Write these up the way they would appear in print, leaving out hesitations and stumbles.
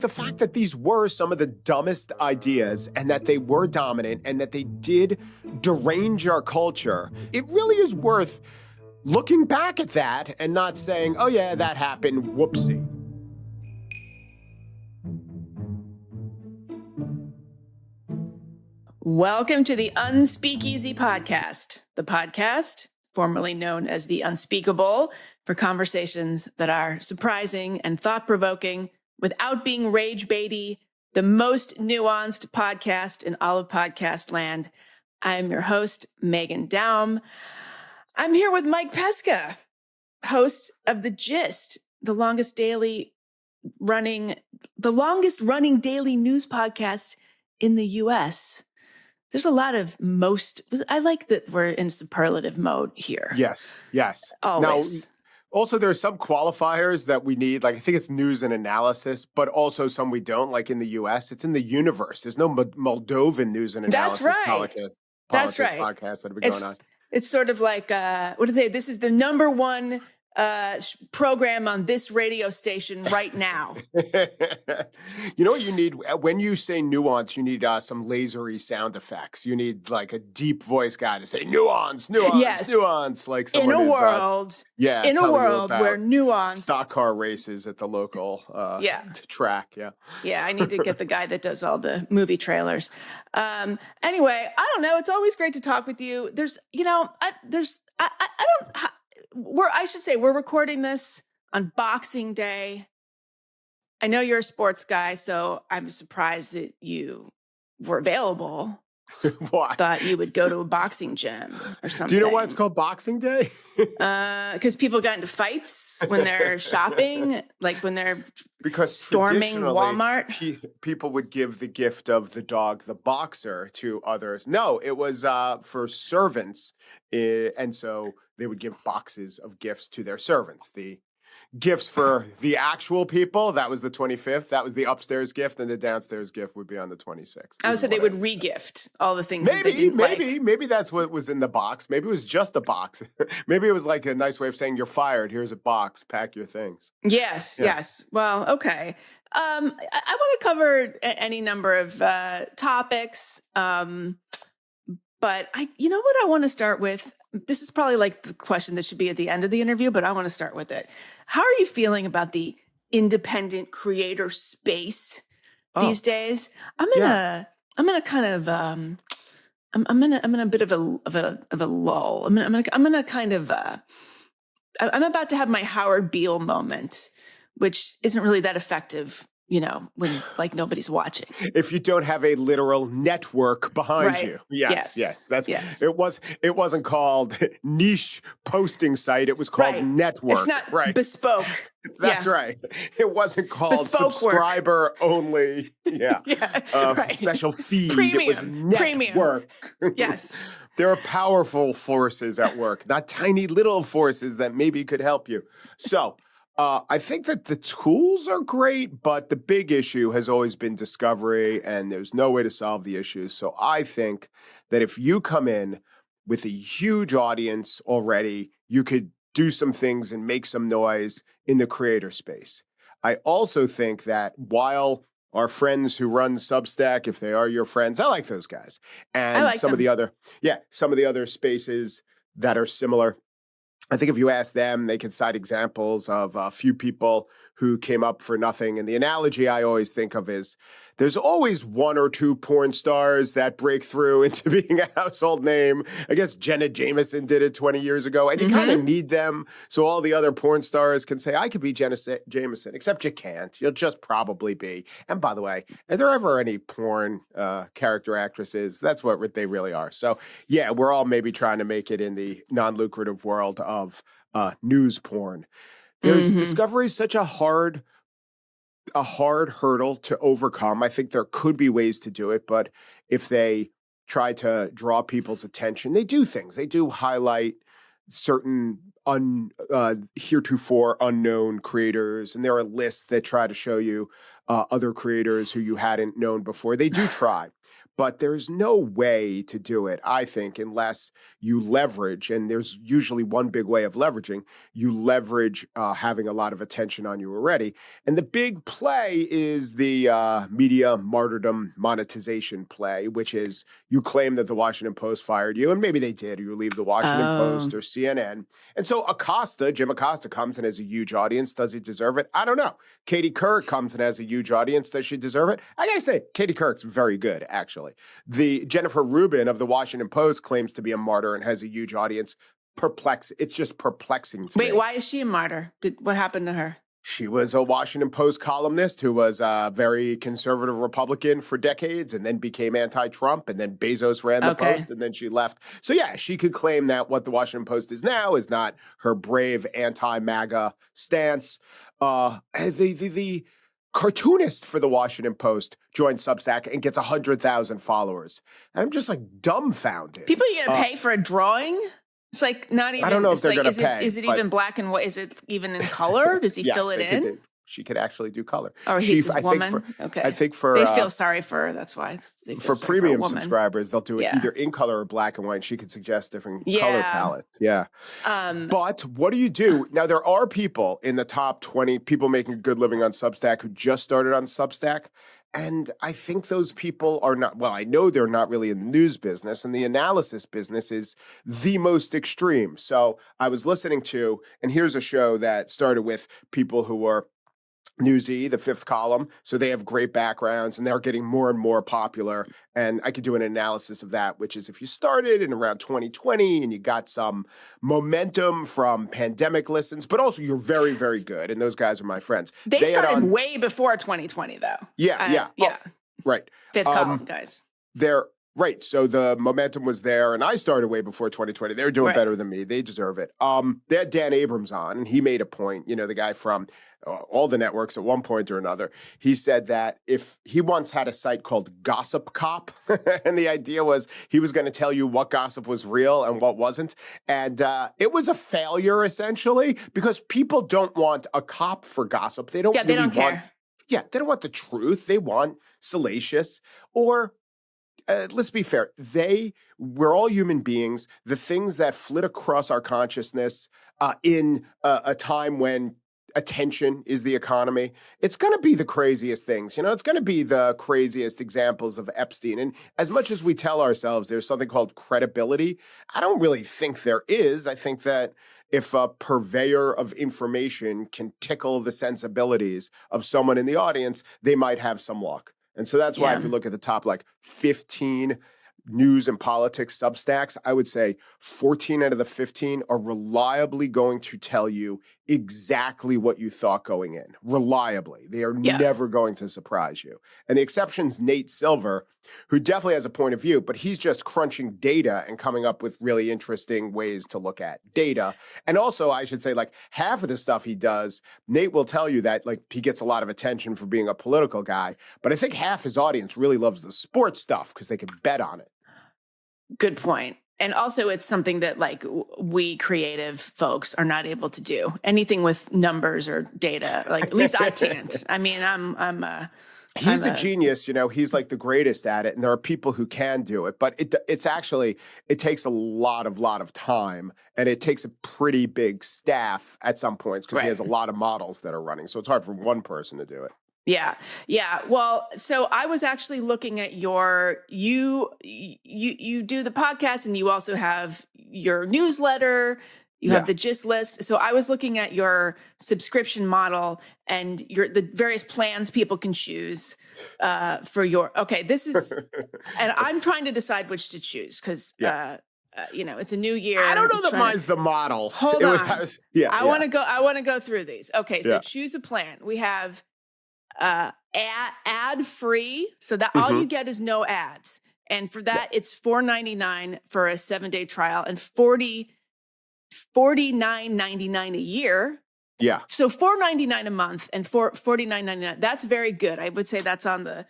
The fact that these were some of the dumbest ideas and that they were dominant and that they did derange our culture, it really is worth looking back at that and not saying, oh yeah, that happened, whoopsie. Welcome to the Unspeakeasy podcast, the podcast formerly known as The Unspeakable, for conversations that are surprising and thought-provoking without being rage-baity, the most nuanced podcast in all of podcast land. I'm your host, Meghan Daum. I'm here with Mike Pesca, host of The Gist, the longest running daily news podcast in the U.S. There's a lot of I like that we're in superlative mode here. Yes. Always. Now, also, there are some qualifiers that we need. Like, I think it's news and analysis, but also some we don't. Like in the U.S., it's in the universe. There's no Moldovan news and analysis That's right. podcast that have been going on. It's sort of like, what did they say? This is the number one program on this radio station right now. You know what you need? When you say nuance, you need some lasery sound effects. You need like a deep voice guy to say nuance, Yes. nuance. Like someone in a world where nuance. Stock car races at the local track. Yeah, I need to get the guy that does all the movie trailers. Anyway, I don't know. It's always great to talk with you. We're recording this on Boxing Day. I know you're a sports guy, so I'm surprised that you were available. Why? Thought you would go to a boxing gym or something. Do you know why it's called Boxing Day? Because people got into fights when they're shopping, like when they're storming Walmart. People would give the gift of the dog, the boxer, to others. No, it was for servants, and so they would give boxes of gifts to their servants. The gifts for the actual people, that was the 25th. That was the upstairs gift, and the downstairs gift would be on the 26th. I would say they would re-gift all the things. Maybe that's what was in the box. Maybe it was just a box. Maybe it was like a nice way of saying you're fired. Here's a box. Pack your things. Yes. Well, okay. I want to cover any number of topics, but you know what I want to start with? This is probably like the question that should be at the end of the interview, but I want to start with it. How are you feeling about the independent creator space these days? I'm in a bit of a lull. I'm about to have my Howard Beale moment, which isn't really that effective, when like nobody's watching. If you don't have a literal network behind you. Yes. It wasn't called niche posting site. It was called network. It's not bespoke. That's right. It wasn't called bespoke subscriber only. Special feed. Premium. It was network. Yes. There are powerful forces at work, not tiny little forces that maybe could help you. So, I think that the tools are great, but the big issue has always been discovery, and there's no way to solve the issue. So I think that if you come in with a huge audience already, you could do some things and make some noise in the creator space. I also think that while our friends who run Substack, if they are your friends, I like those guys. And some of the other spaces that are similar, I think if you ask them, they can cite examples of a few people who came up for nothing. And the analogy I always think of is there's always one or two porn stars that break through into being a household name. I guess Jenna Jameson did it 20 years ago, and you kind of need them so all the other porn stars can say, I could be Jenna Jameson, except you can't. You'll just probably be. And by the way, are there ever any porn character actresses? That's what they really are. So yeah, we're all maybe trying to make it in the non-lucrative world of news porn. There's discovery is such a hard hurdle to overcome. I think there could be ways to do it, but if they try to draw people's attention, they do things. They do highlight certain heretofore unknown creators, and there are lists that try to show you other creators who you hadn't known before. They do try. But there's no way to do it, I think, unless you leverage, and there's usually one big way of leveraging, you leverage having a lot of attention on you already. And the big play is the media martyrdom monetization play, which is you claim that the Washington Post fired you, and maybe they did, or you leave the Washington Post or CNN. And so Jim Acosta comes and has a huge audience. Does he deserve it? I don't know. Katie Couric comes and has a huge audience. Does she deserve it? I got to say, Katie Couric's very good, actually. The Jennifer Rubin of the Washington Post claims to be a martyr and has a huge audience. It's just perplexing to me. Wait, why is she a martyr? What happened to her? She was a Washington Post columnist who was a very conservative Republican for decades and then became anti-Trump, and then Bezos ran the Post and then she left. So yeah, she could claim that what the Washington Post is now is not her brave anti-MAGA stance. The cartoonist for the Washington Post joined Substack and gets 100,000 followers. And I'm just like dumbfounded. People are going to pay for a drawing? It's like not even. I don't know if they're going to pay. Is it even black and white? Is it even in color? Does he fill it in? She could actually do color. Or he's a woman? I think for they feel sorry for her. That's why. For premium subscribers, they'll do it either in color or black and white. She could suggest different color palettes. Yeah. But what do you do? Now, there are people in the top 20, people making a good living on Substack who just started on Substack. And I think those people are not, well, I know they're not really in the news business, and the analysis business is the most extreme. So I was listening to, and here's a show that started with people who were Newsy, the Fifth Column. So they have great backgrounds and they're getting more and more popular. And I could do an analysis of that, which is if you started in around 2020 and you got some momentum from pandemic listens, but also you're very, very good. And those guys are my friends. They started way before 2020, though. Yeah. Right. Fifth Column guys. They're right. So the momentum was there, and I started way before 2020. They were doing better than me. They deserve it. They had Dan Abrams on, and he made a point, the guy from all the networks at one point or another. He said that if he once had a site called Gossip Cop, and the idea was he was going to tell you what gossip was real and what wasn't. And it was a failure, essentially, because people don't want a cop for gossip. They don't they don't care. They don't want the truth. They want salacious or let's be fair. We're all human beings. The things that flit across our consciousness in a time when attention is the economy, it's going to be the craziest things. It's going to be the craziest examples of Epstein. And as much as we tell ourselves there's something called credibility, I don't really think there is. I think that if a purveyor of information can tickle the sensibilities of someone in the audience, they might have some luck. And so that's why if you look at the top, 15 news and politics Substacks, I would say 14 out of the 15 are reliably going to tell you exactly what you thought going in. Reliably. They are never going to surprise you. And the exception's Nate Silver, who definitely has a point of view, but he's just crunching data and coming up with really interesting ways to look at data. And also, I should say, half of the stuff he does, Nate will tell you that, he gets a lot of attention for being a political guy, but I think half his audience really loves the sports stuff because they can bet on it. Good point. And also it's something that we creative folks are not able to do. Anything with numbers or data, at least I can't. I mean, he's a genius, he's the greatest at it. And there are people who can do it, but it takes a lot of time, and it takes a pretty big staff at some points because he has a lot of models that are running. So it's hard for one person to do it. Yeah. Well, so I was actually looking at you do the podcast, and you also have your newsletter, you have the gist list. So I was looking at your subscription model and the various plans people can choose for this is, and I'm trying to decide which to choose because, it's a new year. I don't know that mine's the model. Hold on. I want to go through these. Okay. So choose a plan. We have ad free, so that all you get is no ads, and for that it's $4.99 for a 7-day trial and $49.99 a year. Yeah, so $4.99 a month and $49.99. That's very good. I would say that's on the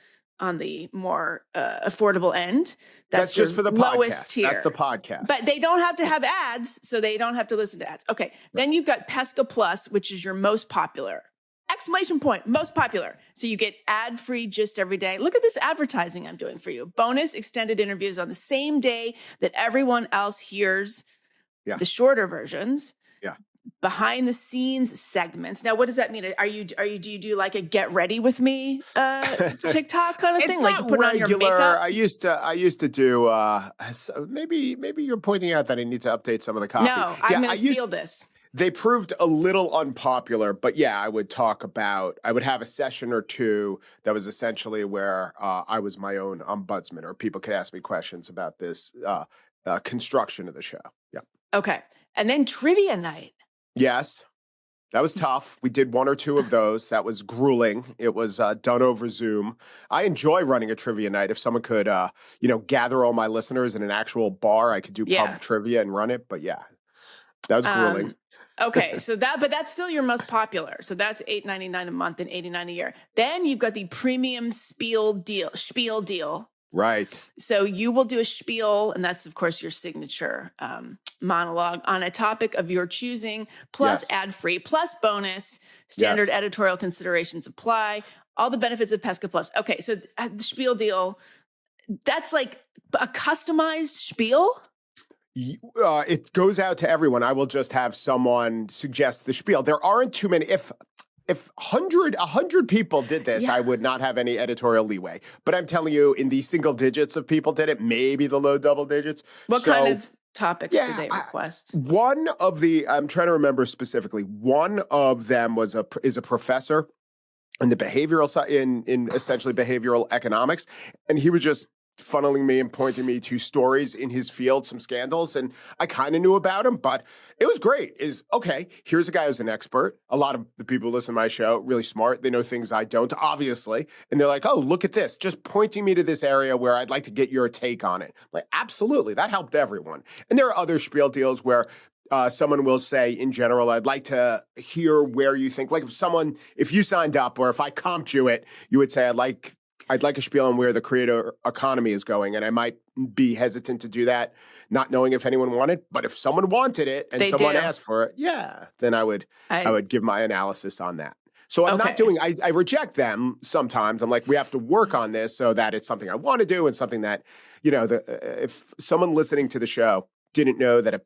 more affordable end. That's just for the lowest podcast. tier. That's the podcast, but they don't have to have ads, so they don't have to listen to ads. Okay, then you've got Pesca Plus, which is your most popular. exclamation point, most popular. So you get ad-free gist every day. Look at this advertising I'm doing for you. Bonus extended interviews on the same day that everyone else hears the shorter versions. Yeah. Behind the scenes segments. Now, what does that mean? Do you do like a get ready with me TikTok kind of thing? It's Like not you put regular. on your makeup? I used to do maybe you're pointing out that I need to update some of the copy. No, I'm going to steal this. They proved a little unpopular, but yeah, I would have a session or two that was essentially where I was my own ombudsman, or people could ask me questions about this construction of the show. Yeah. Okay. And then trivia night. Yes. That was tough. We did one or two of those. That was grueling. It was done over Zoom. I enjoy running a trivia night. If someone could, gather all my listeners in an actual bar, I could do pub trivia and run it. But yeah, that was grueling. Okay, but that's still your most popular. So that's $8.99 a month and $89 a year. Then you've got the premium spiel deal. Right. So you will do a spiel, and that's, of course, your signature monologue on a topic of your choosing, plus ad-free, plus bonus. Standard editorial considerations apply. All the benefits of Pesca Plus. Okay, so the spiel deal, that's like a customized spiel? It goes out to everyone. I will just have someone suggest the spiel. There aren't too many. If 100 people did this, I would not have any editorial leeway. But I'm telling you, in the single digits of people did it, maybe the low double digits. What kind of topics did they request? I'm trying to remember specifically. One of them is a professor in the behavioral side, in essentially behavioral economics, and he was just funneling me and pointing me to stories in his field, some scandals, and I kind of knew about him, but it was great. Here's a guy who's an expert. A lot of the people who listen to my show, really smart. They know things I don't, obviously. And they're like, oh, look at this. Just pointing me to this area where I'd like to get your take on it. Like, absolutely. That helped everyone. And there are other spiel deals where someone will say, in general, I'd like to hear where you think, like if you signed up or if I comped you it, you would say, I'd like a spiel on where the creator economy is going. And I might be hesitant to do that, not knowing if anyone wanted. But if someone wanted it and someone asked for it, then I would give my analysis on that. So I'm not doing, I reject them sometimes. I'm like, we have to work on this so that it's something I want to do and something that, if someone listening to the show didn't know that a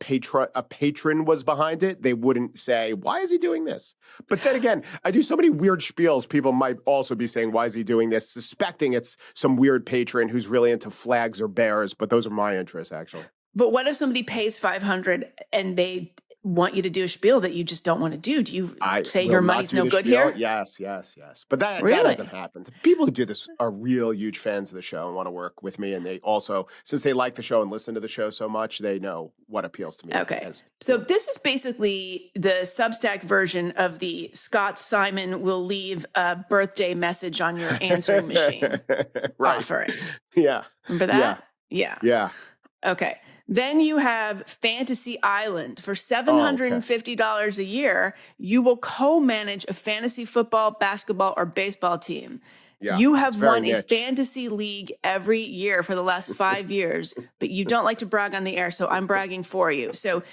patron was behind it, they wouldn't say, why is he doing this? But then again, I do so many weird spiels, people might also be saying, why is he doing this? Suspecting it's some weird patron who's really into flags or bears, but those are my interests, actually. But what if somebody pays $500 and they want you to do a spiel that you just don't want to do? Do you say your money's no good here? Yes. But that doesn't happen. The people who do this are real huge fans of the show and want to work with me. And they also, since they like the show and listen to the show so much, they know what appeals to me. Okay. So this is basically the Substack version of the Scott Simon will leave a birthday message on your answering machine offering. Yeah. Remember that? Yeah. Okay. Then you have Fantasy Island. For $750 a year, you will co-manage a fantasy football, basketball, or baseball team. Yeah, you have won a fantasy league every year for the last 5 years, but you don't like to brag on the air, so I'm bragging for you. So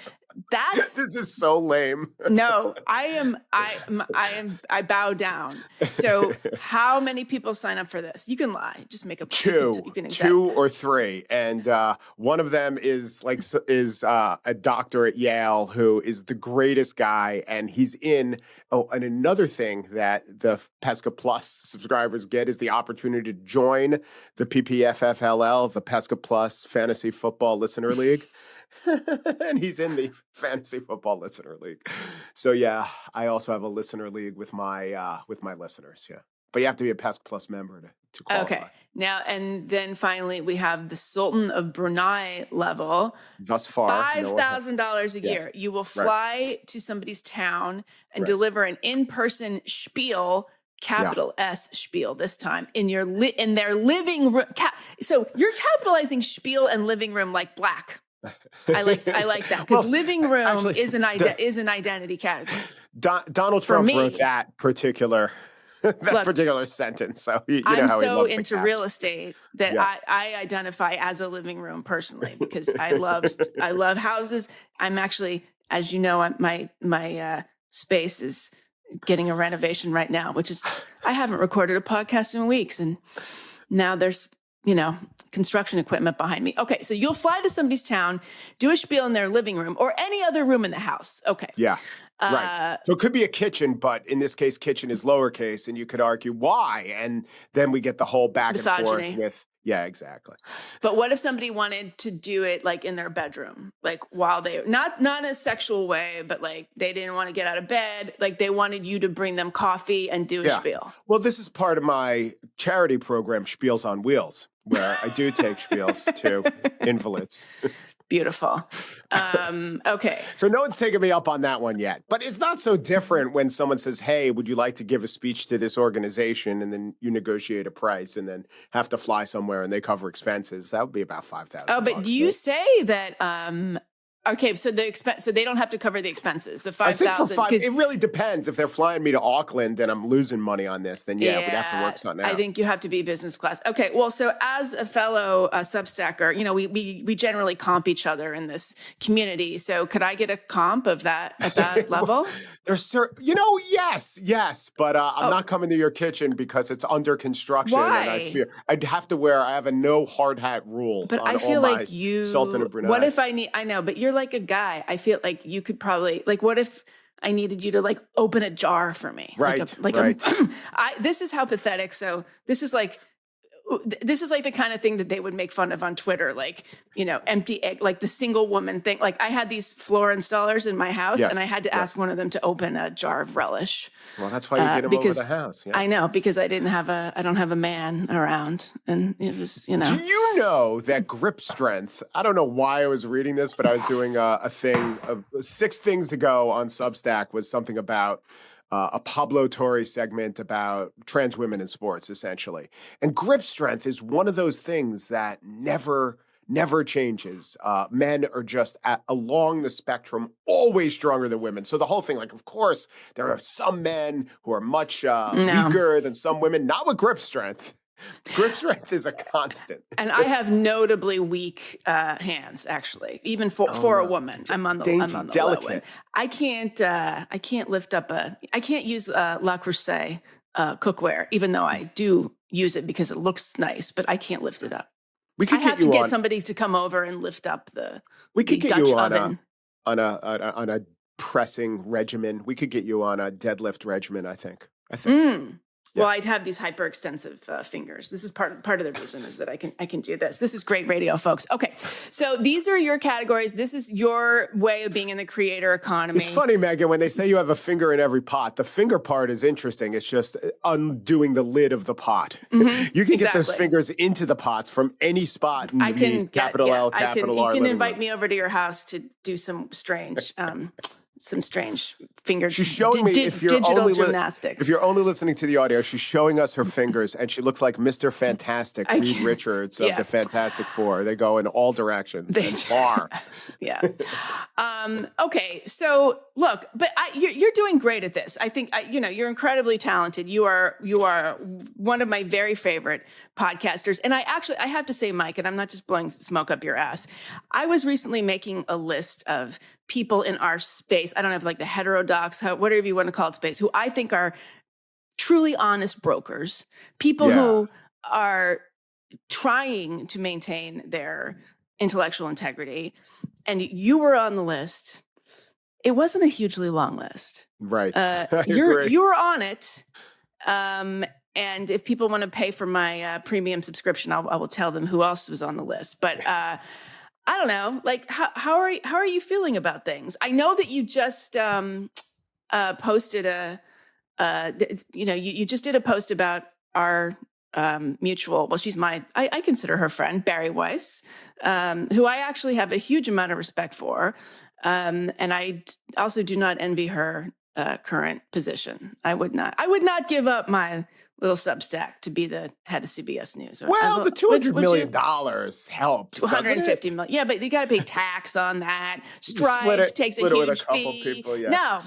this is so lame. No, I bow down. So how many people sign up for this? You can lie. Just make up two or three. And one of them is a doctor at Yale who is the greatest guy. And he's and another thing that the Pesca Plus subscribers get is the opportunity to join the PPFFLL, the Pesca Plus Fantasy Football Listener League. And he's in the Fantasy Football Listener League. So yeah, I also have a listener league with my listeners. Yeah, but you have to be a Pesca Plus member to qualify. Okay. Now and then finally, we have the Sultan of Brunei level. Thus far, $5,000 a year. You will fly to somebody's town and deliver an in-person spiel. Capital S spiel this time in their living room. So you're capitalizing spiel and living room like black. I like that because living room actually, is an identity category. Donald Trump wrote that particular sentence. So I'm so into real estate that I identify as a living room personally because I love houses. I'm actually, as you know, my space getting a renovation right now, which is, I haven't recorded a podcast in weeks. And now there's, construction equipment behind me. Okay. So you'll fly to somebody's town, do a spiel in their living room or any other room in the house. Okay. Yeah. Right. So it could be a kitchen, but in this case, kitchen is lowercase, and you could argue why. And then we get the whole back misogyny. And forth with, yeah, exactly. But what if somebody wanted to do it like in their bedroom, like while they, not in a sexual way, but like they didn't want to get out of bed. Like they wanted you to bring them coffee and do a spiel. Well, this is part of my charity program, Spiels on Wheels, where I do take spiels to invalids. Beautiful. Okay. So no one's taken me up on that one yet. But it's not so different when someone says, hey, would you like to give a speech to this organization? And then you negotiate a price and then have to fly somewhere and they cover expenses. That would be about $5,000. Oh, but do you say that okay, so so they don't have to cover the expenses. The 5,000. It really depends. If they're flying me to Auckland and I'm losing money on this, then we'd have to work something out. I think you have to be business class. Okay, well, so as a fellow Substacker, we generally comp each other in this community. So could I get a comp of that at that level? There's yes, but I'm not coming to your kitchen because it's under construction. Why? And I fear I have a no hard hat rule. But on I feel all like my Sultan of Brunei. What if I know, but you're like a guy. I feel like you could probably, like, what if I needed you to like open a jar for me? Right. Right. This is how pathetic. So this is like the kind of thing that they would make fun of on Twitter, like, empty egg, like the single woman thing. Like I had these floor installers in my house and I had to ask one of them to open a jar of relish. Well, that's why you get them over the house. Yeah. I know, because I don't have a man around, and it was, Do you know that grip strength? I don't know why I was reading this, but I was doing a thing of 6 things ago on Substack was something about a Pablo Torre segment about trans women in sports, essentially. And grip strength is one of those things that never changes. Men are just along the spectrum, always stronger than women. So the whole thing, like, of course, there are some men who are much weaker than some women, not with grip strength. Grip strength is a constant. And I have notably weak hands, actually, even for a woman. I'm on the delicate. low end. I can't lift up I can't use Le Creuset cookware, even though I do use it because it looks nice, but I can't lift it up. I have to get somebody to come over and lift up the Dutch oven. On a pressing regimen. We could get you on a deadlift regimen, I think. Well, I'd have these hyperextensive fingers. This is part of the reason is that I can do this. This is great radio, folks. Okay, so these are your categories. This is your way of being in the creator economy. It's funny, Meghan, when they say you have a finger in every pot, the finger part is interesting. It's just undoing the lid of the pot. Mm-hmm, you can get those fingers into the pots from any spot. I can capital L, capital R. You can invite me over to your house to do some strange finger digital gymnastics. If you're only listening to the audio, she's showing us her fingers, and she looks like Mr. Fantastic, Reed Richards of the Fantastic Four. They go in all directions and far. Yeah. Okay. So look, but you're doing great at this. I think you're incredibly talented. You are one of my very favorite podcasters. And I have to say, Mike, and I'm not just blowing smoke up your ass. I was recently making a list of people in our space. I don't have like the heterodox, whatever you want to call it, space, who I think are truly honest brokers, people who are trying to maintain their intellectual integrity. And you were on the list. It wasn't a hugely long list. Right. You were on it. And if people want to pay for my premium subscription, I will tell them who else was on the list. But I don't know. Like, how are you feeling about things? I know that you just posted you just did a post about our mutual. Well, she's I consider her friend, Bari Weiss, who I actually have a huge amount of respect for, and I also do not envy her current position. I would not give up my little Substack to be the head of CBS News. Well, the $200 million helps. $250 million. Yeah, but you got to pay tax on that. Stripe takes a huge fee. People, no,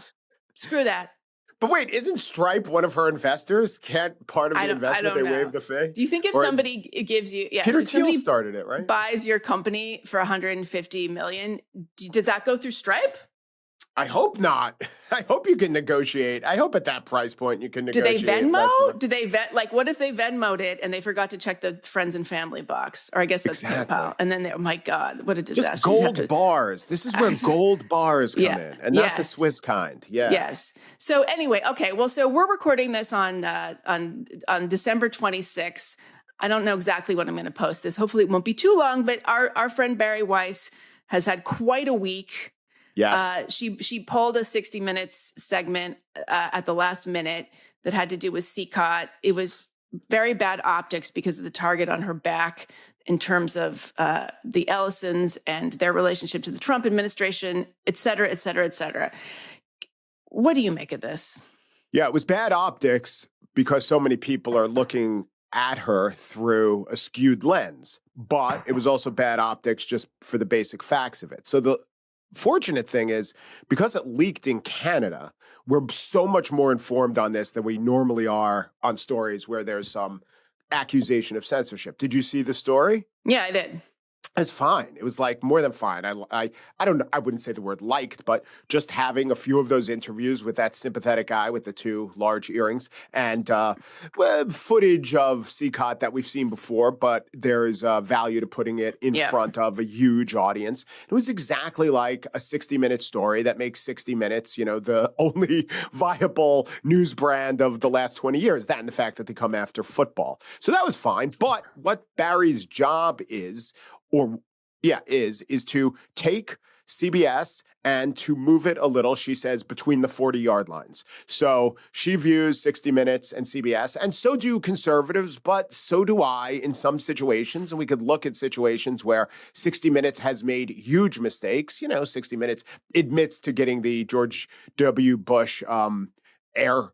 screw that. But wait, isn't Stripe one of her investors? Can't part of the investment they waive the fee? Do you think if somebody gives you, Peter Thiel started it, right? Buys your company for $150 million, does that go through Stripe? I hope not. I hope you can negotiate. I hope at that price point you can Do they negotiate. Venmo? Do they like what if they Venmoed it and they forgot to check the friends and family box? Or I guess that's Exactly. PayPal. And then oh my God, what a disaster. Just gold bars. This is where gold bars come in, and not the Swiss kind. Yeah. Yes. So anyway, okay. Well, so we're recording this on December 26th. I don't know exactly when I'm going to post this. Hopefully it won't be too long, but our friend Bari Weiss has had quite a week. Yes. She pulled a 60 Minutes segment at the last minute that had to do with CECOT. It was very bad optics because of the target on her back in terms of the Ellisons and their relationship to the Trump administration, et cetera, et cetera, et cetera. What do you make of this? Yeah, it was bad optics because so many people are looking at her through a skewed lens. But it was also bad optics just for the basic facts of it. So the fortunate thing is, because it leaked in Canada, we're so much more informed on this than we normally are on stories where there's some accusation of censorship. Did you see the story? Yeah, I did. It's fine. It was like more than fine. I don't know. I wouldn't say the word liked, but just having a few of those interviews with that sympathetic guy with the two large earrings and footage of CECOT that we've seen before, but there is value to putting it in front of a huge audience. It was exactly like a 60-minute story that makes 60 Minutes, the only viable news brand of the last 20 years. That and the fact that they come after football. So that was fine. But what Bari's job is to take CBS and to move it a little, she says, between the 40-yard lines. So she views 60 Minutes and CBS, and so do conservatives, but so do I in some situations. And we could look at situations where 60 Minutes has made huge mistakes. 60 Minutes admits to getting the George W. Bush Air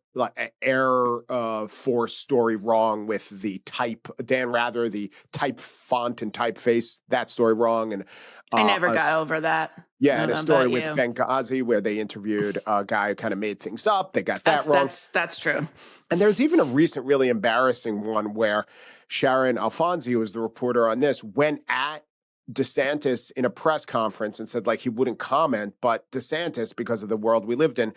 Force story wrong with the type, the type font and typeface, that story wrong. And I never got over that. Yeah, and a story with Benghazi where they interviewed a guy who kind of made things up. They got that wrong. That's true. And there's even a recent really embarrassing one where Sharon Alfonsi, who was the reporter on this, went at DeSantis in a press conference and said like he wouldn't comment, but DeSantis, because of the world we lived in,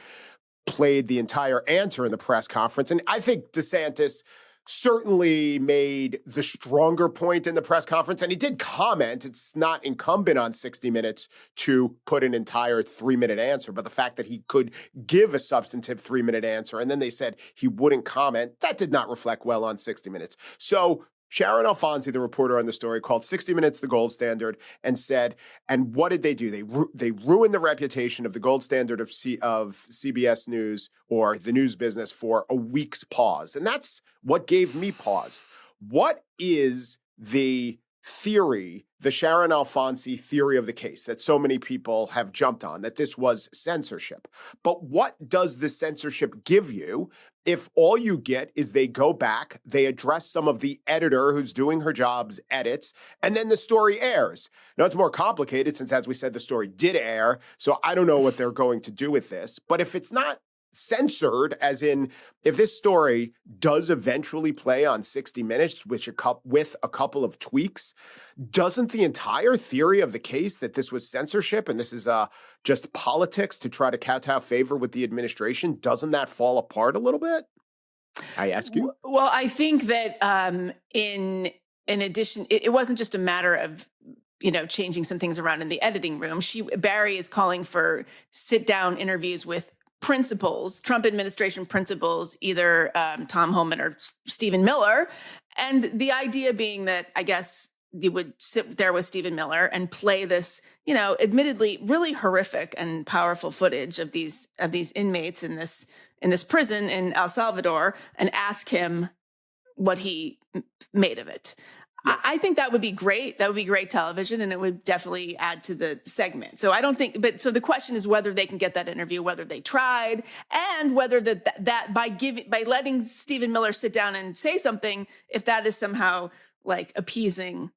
played the entire answer in the press conference. And I think DeSantis certainly made the stronger point in the press conference. And he did comment. It's not incumbent on 60 Minutes to put an entire 3-minute answer. But the fact that he could give a substantive 3-minute answer and then they said he wouldn't comment, that did not reflect well on 60 Minutes. So Sharon Alfonsi, the reporter on the story, called 60 Minutes the gold standard and said, and what did they do? They ruined the reputation of the gold standard of CBS News or the news business for a week's pause. And that's what gave me pause. What is the theory, the Sharon Alfonsi theory of the case that so many people have jumped on, that this was censorship? But what does the censorship give you if all you get is they go back, they address some of the editor who's doing her job's edits, and then the story airs? Now, it's more complicated since, as we said, the story did air, so I don't know what they're going to do with this. But if it's not censored, as in if this story does eventually play on 60 Minutes with a couple of tweaks, doesn't the entire theory of the case that this was censorship and this is just politics to try to kowtow favor with the administration, doesn't that fall apart a little bit? I ask you. Well, I think that in addition, it wasn't just a matter of changing some things around in the editing room. Bari is calling for sit-down interviews with principals, Trump administration principals, either Tom Homan or Stephen Miller. And the idea being that, I guess, you would sit there with Stephen Miller and play this, admittedly really horrific and powerful footage of these inmates in this prison in El Salvador and ask him what he made of it. Yeah. I think that would be great. That would be great television, and it would definitely add to the segment. So I don't think, so the question is whether they can get that interview, whether they tried, and whether that by letting Stephen Miller sit down and say something, if that is somehow like appeasing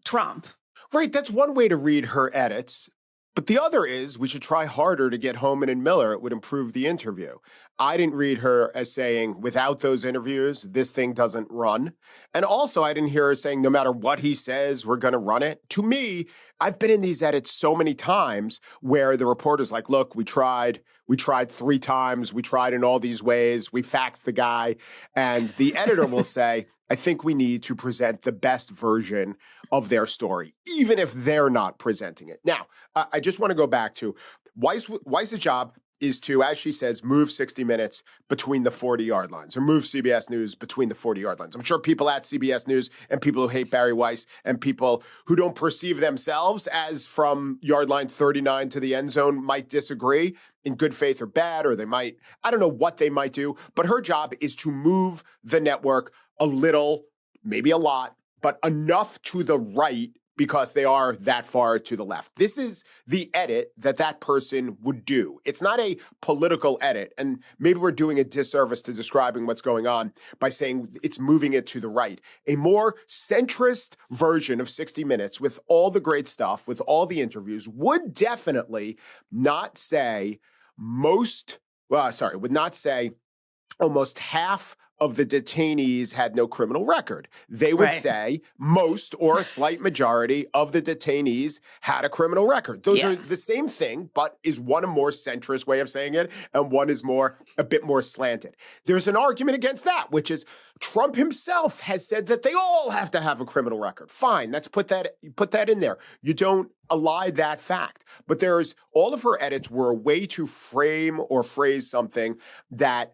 Trump. Right. That's one way to read her edits. But the other is we should try harder to get Homan and Miller. It would improve the interview. I didn't read her as saying, without those interviews, this thing doesn't run. And also, I didn't hear her saying, no matter what he says, we're going to run it. To me, I've been in these edits so many times where the reporter's like, look, we tried 3 times. We tried in all these ways. We faxed the guy. And the editor will say, I think we need to present the best version of their story, even if they're not presenting it. Now, I just want to go back to Weiss's job is to, as she says, move 60 Minutes between the 40-yard lines, or move CBS News between the 40-yard lines. I'm sure people at CBS News and people who hate Bari Weiss and people who don't perceive themselves as from yard line 39 to the end zone might disagree in good faith or bad, or they might, I don't know what they might do, but her job is to move the network a little, maybe a lot, but enough to the right because they are that far to the left. This is the edit that person would do. It's not a political edit, and maybe we're doing a disservice to describing what's going on by saying it's moving it to the right. A more centrist version of 60 Minutes with all the great stuff, with all the interviews, would definitely not say would not say almost half of the detainees had no criminal record. They would say most or a slight majority of the detainees had a criminal record. Those are the same thing, but is one a more centrist way of saying it, and one is a bit more slanted. There's an argument against that, which is Trump himself has said that they all have to have a criminal record. Fine, let's put that in there. You don't ally that fact. But all of her edits were a way to frame or phrase something that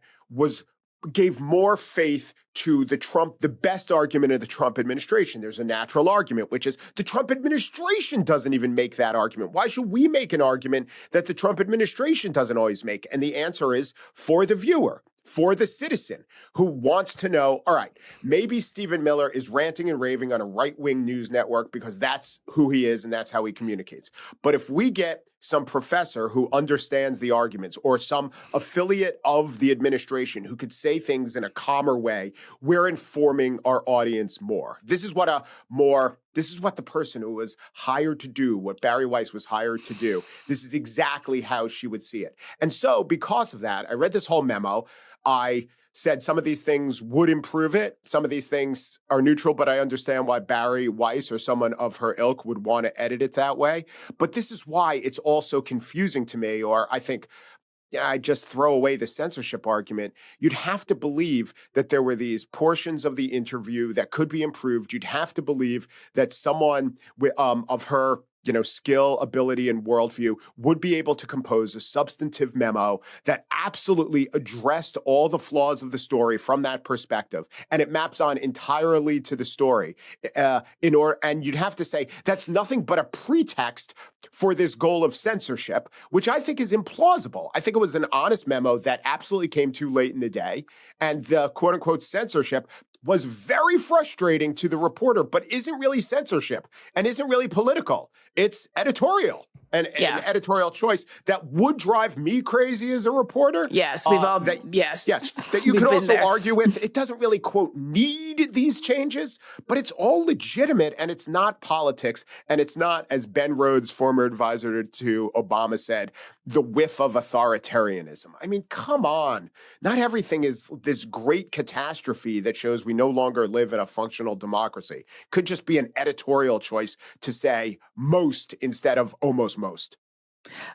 gave more faith to the best argument of the Trump administration. There's a natural argument, which is the Trump administration doesn't even make that argument. Why should we make an argument that the Trump administration doesn't always make? And the answer is for the viewer, for the citizen who wants to know, all right, maybe Stephen Miller is ranting and raving on a right-wing news network because that's who he is and that's how he communicates. But if we get some professor who understands the arguments or some affiliate of the administration who could say things in a calmer way, we're informing our audience more. This is what the person who was hired to do, what Bari Weiss was hired to do. This is exactly how she would see it. And so because of that, I read this whole memo. I said some of these things would improve it. Some of these things are neutral, but I understand why Bari Weiss or someone of her ilk would want to edit it that way. But this is why it's also confusing to me, or I think I just throw away the censorship argument. You'd have to believe that there were these portions of the interview that could be improved. You'd have to believe that someone of her skill, ability, and worldview would be able to compose a substantive memo that absolutely addressed all the flaws of the story from that perspective. And it maps on entirely to the story. And you'd have to say that's nothing but a pretext for this goal of censorship, which I think is implausible. I think it was an honest memo that absolutely came too late in the day. And the quote unquote censorship was very frustrating to the reporter, but isn't really censorship and isn't really political. It's editorial and an editorial choice that would drive me crazy as a reporter. Yes, we've all, yes, that you could also argue with. It doesn't really, quote, need these changes, but it's all legitimate and it's not politics. And it's not, as Ben Rhodes, former advisor to Obama, said, the whiff of authoritarianism. I mean, come on. Not everything is this great catastrophe that shows we no longer live in a functional democracy. Could just be an editorial choice to say most instead of almost most.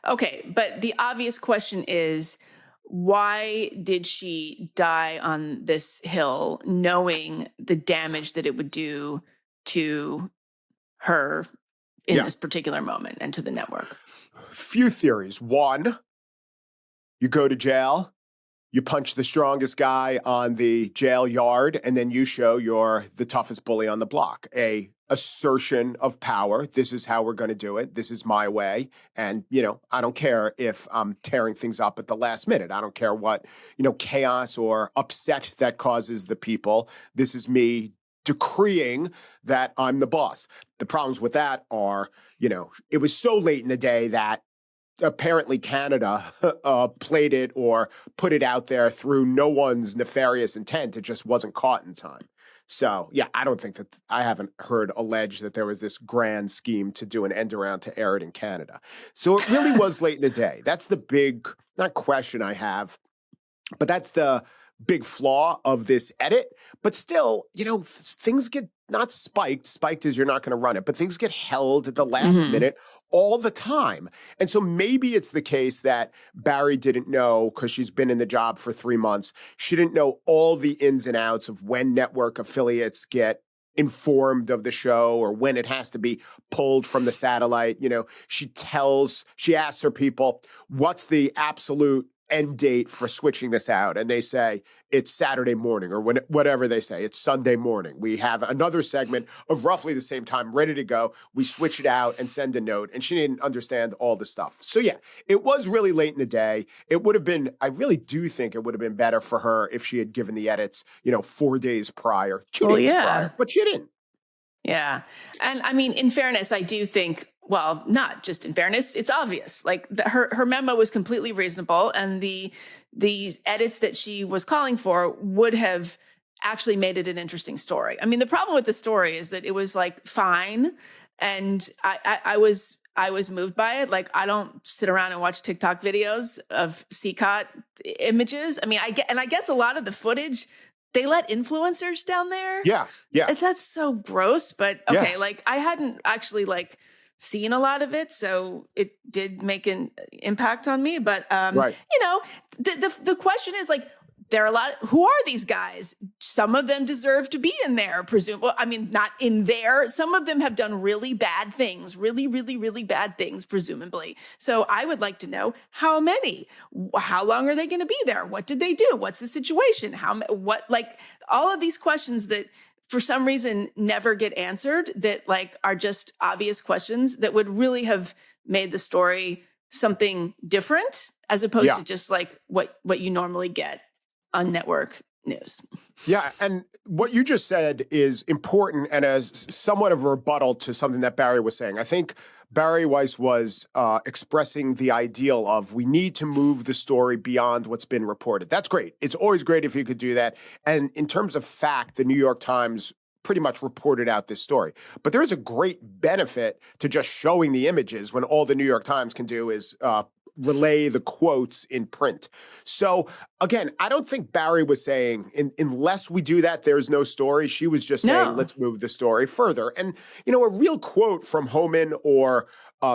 Okay, but the obvious question is, why did she die on this hill knowing the damage that it would do to her in this particular moment and to the network? Few theories. One, you go to jail, you punch the strongest guy on the jail yard, and then you show you're the toughest bully on the block. A assertion of power. This is how we're going to do it. This is my way. And, I don't care if I'm tearing things up at the last minute. I don't care what, chaos or upset that causes the people. This is me decreeing that I'm the boss. The problems with that are, it was so late in the day that apparently Canada played it or put it out there through no one's nefarious intent. It just wasn't caught in time. So, yeah, I don't think that I haven't heard alleged that there was this grand scheme to do an end around to air it in Canada. So it really was late in the day. That's the big, not question I have, but that's the big flaw of this edit. But still, things get not spiked. Spiked is you're not going to run it, but things get held at the last minute all the time. And so maybe it's the case that Bari didn't know, because she's been in the job for 3 months. She didn't know all the ins and outs of when network affiliates get informed of the show or when it has to be pulled from the satellite. She asks her people, what's the absolute end date for switching this out? And they say it's Saturday morning, or whatever they say. It's Sunday morning. We have another segment of roughly the same time ready to go. We switch it out and send a note. And she didn't understand all the stuff. So yeah, it was really late in the day. It would have been, I really do think it would have been better for her if she had given the edits, 4 days prior, 2 days prior, but she didn't. Yeah. And I mean, in fairness, I do think, well, not just in fairness, it's obvious. Like her memo was completely reasonable, and these edits that she was calling for would have actually made it an interesting story. I mean, the problem with the story is that it was like fine, and I was moved by it. Like, I don't sit around and watch TikTok videos of CECOT images. I mean, I guess a lot of the footage, they let influencers down there. Yeah. That's so gross, but okay. Yeah. Like, I hadn't actually seen a lot of it, so it did make an impact on me. But right. The question is, like, there are a lot. Who are these guys? Some of them deserve to be in there, presumably. I mean, not in there. Some of them have done really bad things, really, really, really bad things, presumably. So I would like to know how many, how long are they going to be there? What did they do? What's the situation? All of these questions that for some reason never get answered, that are just obvious questions that would really have made the story something different, as opposed to just what you normally get on network news. Yeah, and what you just said is important, and as somewhat of a rebuttal to something that Bari was saying. I think Bari Weiss was expressing the ideal of, we need to move the story beyond what's been reported. That's great. It's always great if you could do that. And in terms of fact, the New York Times pretty much reported out this story. But there is a great benefit to just showing the images when all the New York Times can do is relay the quotes in print. So again, I don't think Bari was saying, unless we do that, there's no story. She was just saying, let's move the story further. And, a real quote from Homan or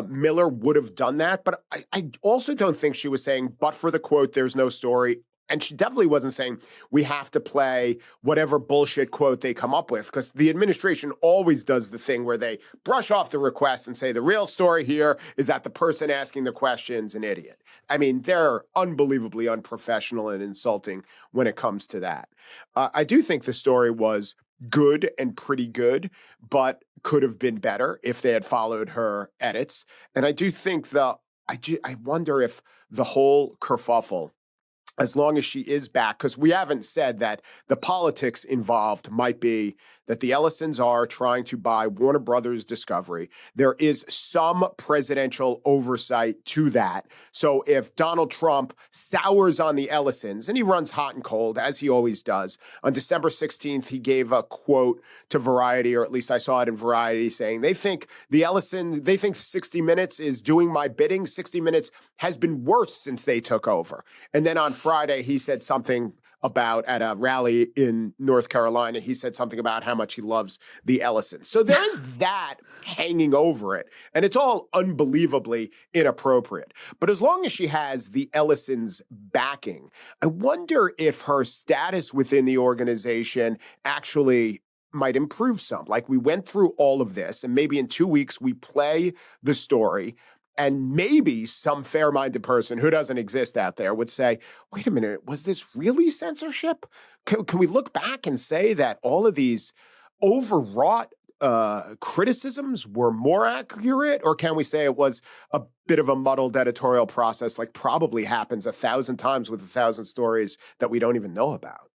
Miller would have done that. But I also don't think she was saying, but for the quote, there's no story. And she definitely wasn't saying we have to play whatever bullshit quote they come up with, because the administration always does the thing where they brush off the request and say the real story here is that the person asking the question's an idiot. I mean, they're unbelievably unprofessional and insulting when it comes to that. I do think the story was good and pretty good, but could have been better if they had followed her edits. And I do think I wonder if the whole kerfuffle, as long as she is back, because we haven't said that the politics involved might be that the Ellisons are trying to buy Warner Brothers Discovery. There is some presidential oversight to that. So if Donald Trump sours on the Ellisons, and he runs hot and cold, as he always does, on December 16th, he gave a quote to Variety, or at least I saw it in Variety, saying they think 60 Minutes is doing my bidding. 60 Minutes has been worse since they took over. And then on Friday, he said something about, at a rally in North Carolina, he said something about how much he loves the Ellisons. So there is that hanging over it, and it's all unbelievably inappropriate. But as long as she has the Ellisons backing, I wonder if her status within the organization actually might improve some. Like, we went through all of this, and maybe in 2 weeks we play the story, and maybe some fair-minded person who doesn't exist out there would say, wait a minute, was this really censorship? Can we look back and say that all of these overwrought criticisms were more accurate? Or can we say it was a bit of a muddled editorial process, like probably happens 1,000 times with 1,000 stories that we don't even know about?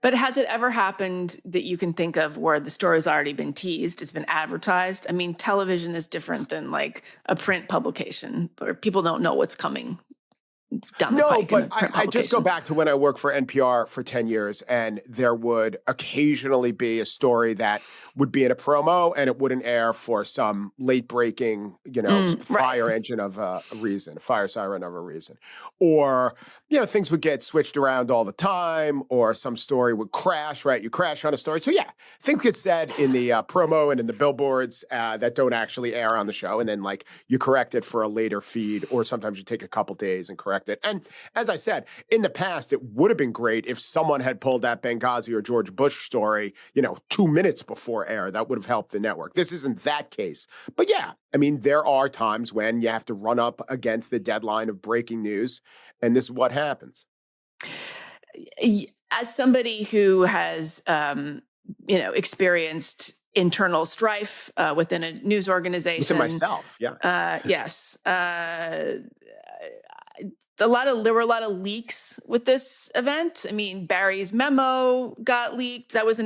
But has it ever happened that you can think of where the story's already been teased, it's been advertised? I mean, television is different than a print publication where people don't know what's coming. down the No, pike in but a print I just go publication. back to when I worked for NPR for 10 years, and there would occasionally be a story that would be in a promo and it wouldn't air for some late breaking, fire engine of a reason, fire siren of a reason. Or, things would get switched around all the time, or some story would crash, right? You crash on a story. So yeah, things get said in the promo and in the billboards that don't actually air on the show. And then you correct it for a later feed, or sometimes you take a couple days and correct it. And as I said, in the past, it would have been great if someone had pulled that Benghazi or George Bush story, 2 minutes before air. That would have helped the network. This isn't that case. But yeah, I mean, there are times when you have to run up against the deadline of breaking news, and this is what happens. As somebody who has, experienced internal strife within a news organization. Within myself, yeah. Yes. There were a lot of leaks with this event. I mean, Bari's memo got leaked. That was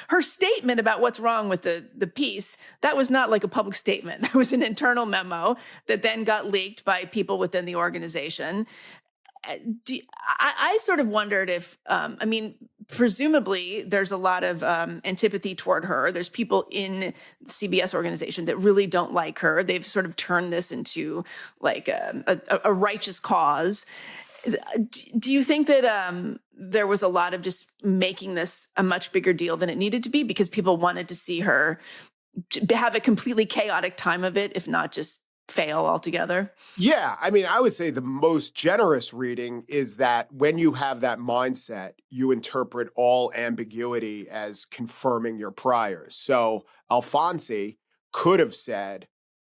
her statement about what's wrong with the piece. That was not like a public statement. That was an internal memo that then got leaked by people within the organization. I sort of wondered if, presumably there's a lot of antipathy toward her. There's people in the CBS organization that really don't like her. They've sort of turned this into like a righteous cause. Do you think that there was a lot of just making this a much bigger deal than it needed to be because people wanted to see her have a completely chaotic time of it, if not just fail altogether? Yeah. I mean, I would say the most generous reading is that when you have that mindset, you interpret all ambiguity as confirming your priors. So Alfonsi could have said,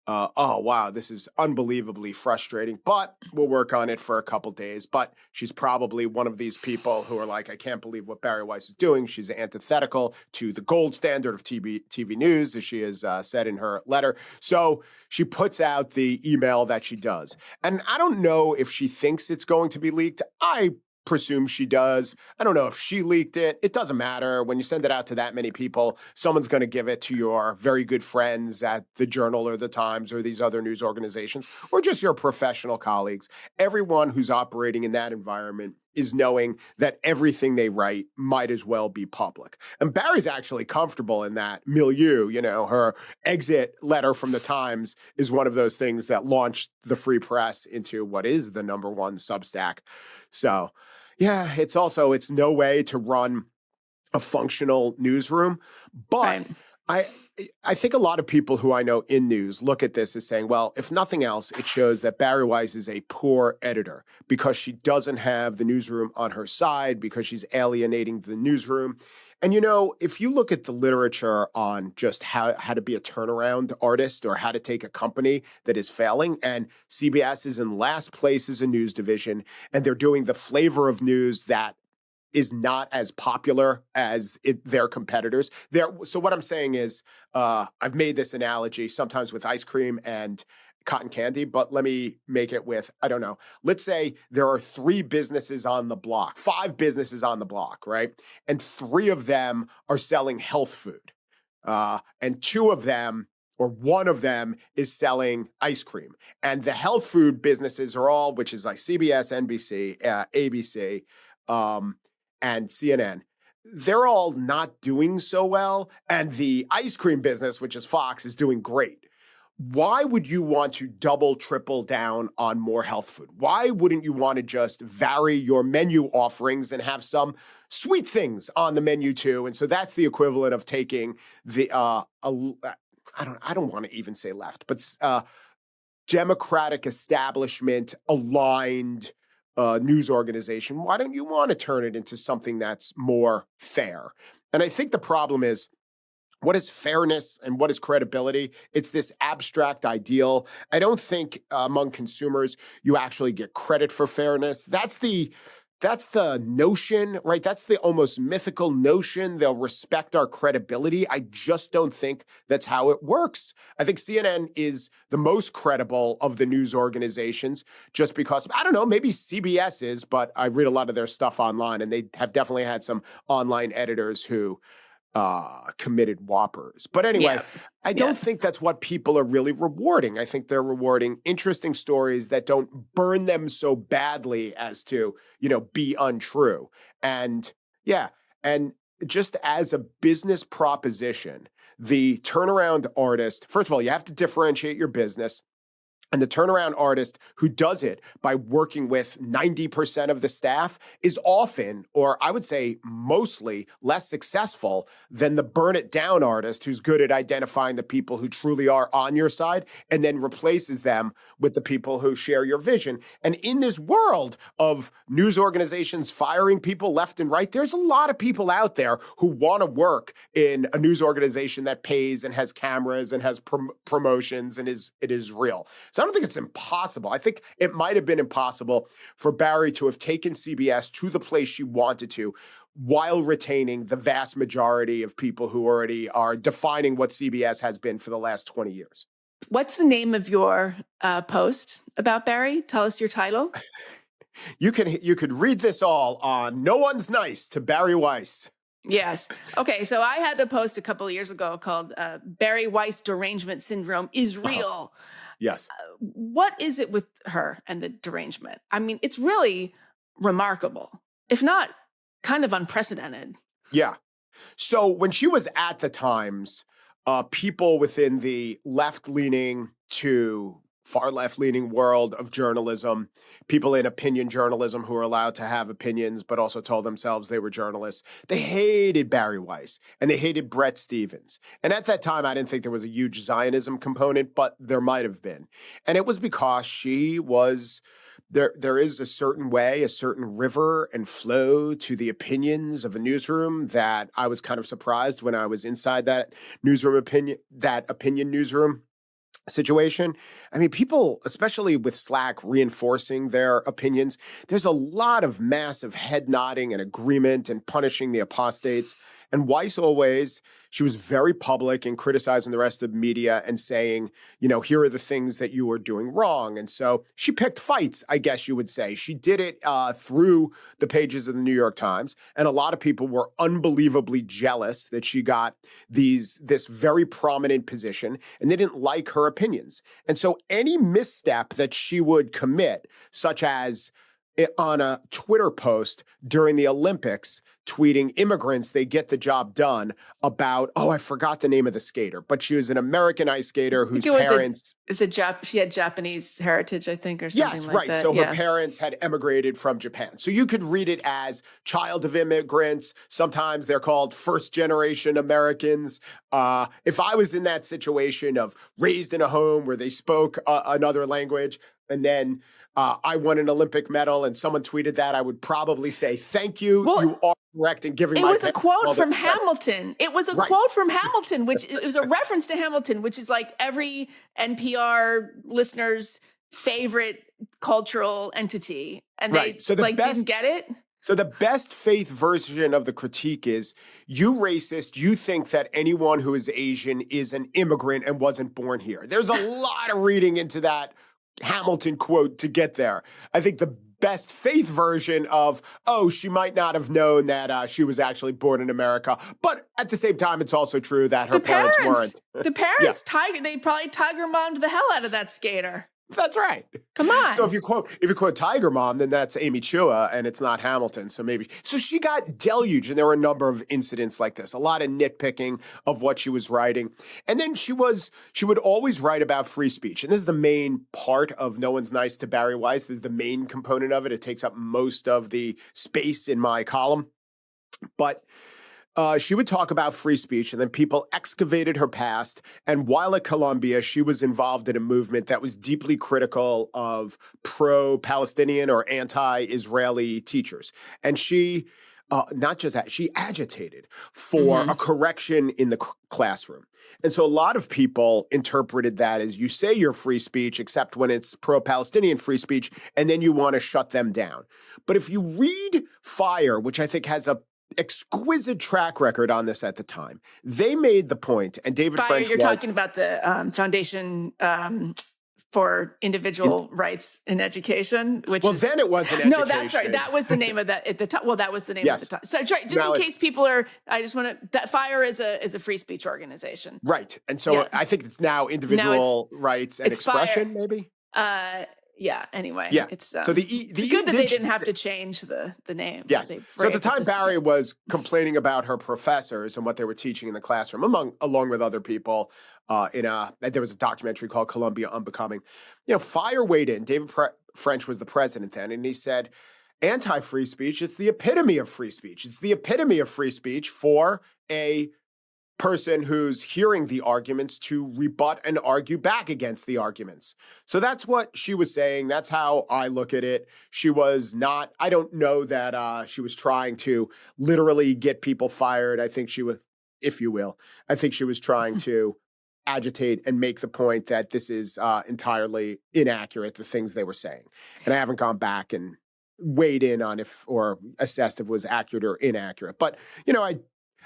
oh, wow, this is unbelievably frustrating, but we'll work on it for a couple days. But she's probably one of these people who are like, I can't believe what Bari Weiss is doing. She's antithetical to the gold standard of TV news, as she has said in her letter. So she puts out the email that she does. And I don't know if she thinks it's going to be leaked. I presume she does. I don't know if she leaked it. It doesn't matter. When you send it out to that many people, someone's going to give it to your very good friends at the Journal or the Times or these other news organizations, or just your professional colleagues. Everyone who's operating in that environment is knowing that everything they write might as well be public. And Bari's actually comfortable in that milieu. Her exit letter from the Times is one of those things that launched the free press into what is the number one Substack. So yeah, it's no way to run a functional newsroom. But right. I think a lot of people who I know in news look at this as saying, well, if nothing else, it shows that Bari Weiss is a poor editor because she doesn't have the newsroom on her side, because she's alienating the newsroom. And, if you look at the literature on just how to be a turnaround artist or how to take a company that is failing, and CBS is in last place as a news division, and they're doing the flavor of news that is not as popular as their competitors. So what I'm saying is, I've made this analogy sometimes with ice cream and cotton candy, but let me make it with, I don't know, let's say there are 5 businesses on the block, right? And 3 of them are selling health food. And 2 of them, or 1 of them, is selling ice cream. And the health food businesses are all, which is like CBS, NBC, ABC, and CNN. They're all not doing so well. And the ice cream business, which is Fox, is doing great. Why would you want to double, triple down on more health food? Why wouldn't you want to just vary your menu offerings and have some sweet things on the menu too? And so that's the equivalent of taking the I don't want to even say left, but Democratic establishment aligned news organization. Why don't you want to turn it into something that's more fair? And I think the problem is, what is fairness and what is credibility? It's this abstract ideal. I don't think among consumers you actually get credit for fairness. That's the notion, right? That's the almost mythical notion. They'll respect our credibility. I just don't think that's how it works. I think CNN is the most credible of the news organizations just because, I don't know, maybe CBS is, but I read a lot of their stuff online, and they have definitely had some online editors who committed whoppers. But anyway, I don't think that's what people are really rewarding. I think they're rewarding interesting stories that don't burn them so badly as to, be untrue. And and just as a business proposition, the turnaround artist, first of all, you have to differentiate your business. And the turnaround artist who does it by working with 90% of the staff is often, or I would say mostly, less successful than the burn it down artist who's good at identifying the people who truly are on your side and then replaces them with the people who share your vision. And in this world of news organizations firing people left and right, there's a lot of people out there who want to work in a news organization that pays and has cameras and has promotions and it is real. So I don't think it's impossible. I think it might have been impossible for Bari to have taken CBS to the place she wanted to while retaining the vast majority of people who already are defining what CBS has been for the last 20 years. What's the name of your post about Bari? Tell us your title. You could read this all on No One's Nice to Bari Weiss. Yes. Okay. So I had a post a couple of years ago called Bari Weiss Derangement Syndrome is Real. Yes. What is it with her and the derangement? I mean, it's really remarkable, if not kind of unprecedented. Yeah. So when she was at the Times, people within the left-leaning to far left-leaning world of journalism, people in opinion journalism who are allowed to have opinions but also told themselves they were journalists, they hated Bari Weiss and they hated Bret Stephens. And at that time, I didn't think there was a huge Zionism component, but there might have been. And it was because she was... There is a certain way, a certain river and flow to the opinions of a newsroom that I was kind of surprised when I was inside that opinion newsroom situation. I mean, people, especially with Slack reinforcing their opinions, there's a lot of massive head nodding and agreement and punishing the apostates. And Weiss always, she was very public in criticizing the rest of media and saying, here are the things that you are doing wrong. And so she picked fights, I guess you would say. She did it through the pages of the New York Times. And a lot of people were unbelievably jealous that she got this very prominent position and they didn't like her opinions. And so any misstep that she would commit, such as on a Twitter post during the Olympics, tweeting immigrants, they get the job done about, I forgot the name of the skater, but she was an American ice skater whose parents... she had Japanese heritage, I think, or something like that. Yes, right. So her parents had emigrated from Japan. So you could read it as child of immigrants. Sometimes they're called first-generation Americans. If I was in that situation of raised in a home where they spoke another language, and then I won an Olympic medal and someone tweeted that, I would probably say, thank you. Well, you are correct in giving it my was a quote from Hamilton. It was a quote from Hamilton, which it was a reference to Hamilton, which is like every NPR listener's favorite cultural entity. And they didn't get it. So the best faith version of the critique is, you racist, you think that anyone who is Asian is an immigrant and wasn't born here. There's a lot of reading into that Hamilton quote to get there. I think the best faith version of, she might not have known that she was actually born in America. But at the same time, it's also true that her parents weren't. The parents, they probably tiger mommed the hell out of that skater. That's right. Come on. So if you quote Tiger Mom, then that's Amy Chua and it's not Hamilton. So she got deluged, and there were a number of incidents like this, a lot of nitpicking of what she was writing. And then she would always write about free speech. And this is the main part of No One's Nice to Bari Weiss. This is the main component of it. It takes up most of the space in my column. But she would talk about free speech, and then people excavated her past. And while at Columbia, she was involved in a movement that was deeply critical of pro-Palestinian or anti-Israeli teachers. And she, not just that, she agitated for a correction in the classroom. And so a lot of people interpreted that as, you say you're free speech, except when it's pro-Palestinian free speech, and then you want to shut them down. But if you read Fire, which I think has a exquisite track record on this at the time, they made the point, and David French you're talking about the foundation for individual rights in education, which well, then it was an education. No, that's right. That was the name of that at the time. Well, that was the name Yes. at the time. So just Now in case people are, I just want to, that FIRE is a free speech organization. Right. And so I think it's now individual rights and expression, FIRE. maybe? Yeah. Anyway, yeah. it's so it's good that they didn't have to change the name. Yes. So at the time, Bari was complaining about her professors and what they were teaching in the classroom, along with other people. There was a documentary called Columbia Unbecoming. FIRE weighed in. David French was the president then, and he said, "Anti-free speech. It's the epitome of free speech. It's the epitome of free speech for a person who's hearing the arguments to rebut and argue back against the arguments." So that's what she was saying. That's how I look at it. She was not, I don't know that she was trying to literally get people fired. I think she was, if you will, I think she was trying to agitate and make the point that this is entirely inaccurate, the things they were saying. And I haven't gone back and weighed in on or assessed if it was accurate or inaccurate. But,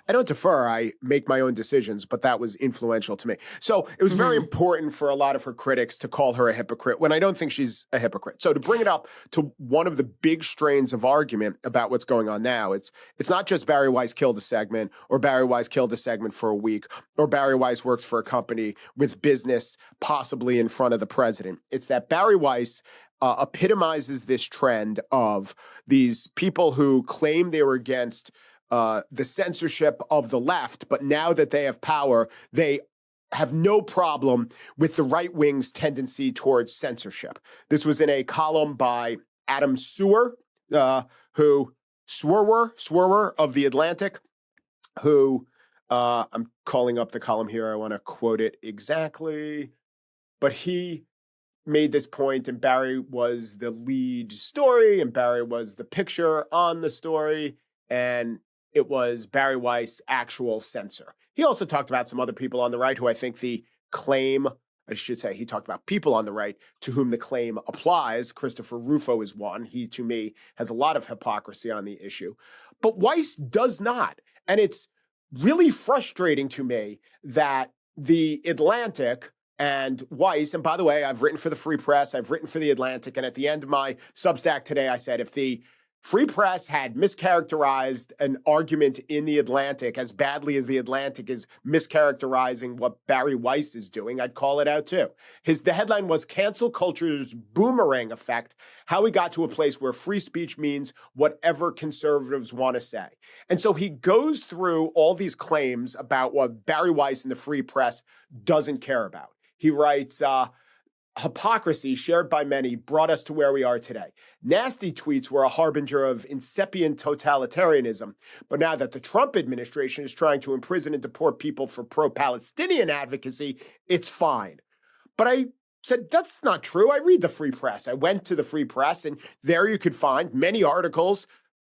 I don't defer. I make my own decisions, but that was influential to me. So it was very important for a lot of her critics to call her a hypocrite when I don't think she's a hypocrite. So to bring it up to one of the big strains of argument about what's going on now, it's not just Bari Weiss killed a segment, or Bari Weiss killed a segment for a week, or Bari Weiss works for a company with business possibly in front of the president. It's that Bari Weiss epitomizes this trend of these people who claim they were against the censorship of the left, but now that they have power, they have no problem with the right wing's tendency towards censorship. This was in a column by Adam Swerwer of The Atlantic, who I'm calling up the column here. I want to quote it exactly, but he made this point, and Bari was the lead story, and Bari was the picture on the story, and it was Bari Weiss, actual censor. He also talked about some other people on the right who I think he talked about people on the right to whom the claim applies. Christopher Rufo is one. He, to me, has a lot of hypocrisy on the issue. But Weiss does not. And it's really frustrating to me that The Atlantic and Weiss, and by the way, I've written for the Free Press, I've written for The Atlantic, and at the end of my Substack today, I said if the Free Press had mischaracterized an argument in The Atlantic as badly as The Atlantic is mischaracterizing what Bari Weiss is doing, I'd call it out too. The headline was "Cancel Culture's Boomerang Effect, How We Got to a Place Where Free Speech Means Whatever Conservatives Want to Say." And so he goes through all these claims about what Bari Weiss and the Free Press doesn't care about. He writes, hypocrisy shared by many brought us to where we are today. Nasty tweets were a harbinger of incipient totalitarianism, but now that the Trump administration is trying to imprison and deport people for pro-Palestinian advocacy, it's fine. But I said, that's not true. I read the Free Press. I went to the Free Press, and there you could find many articles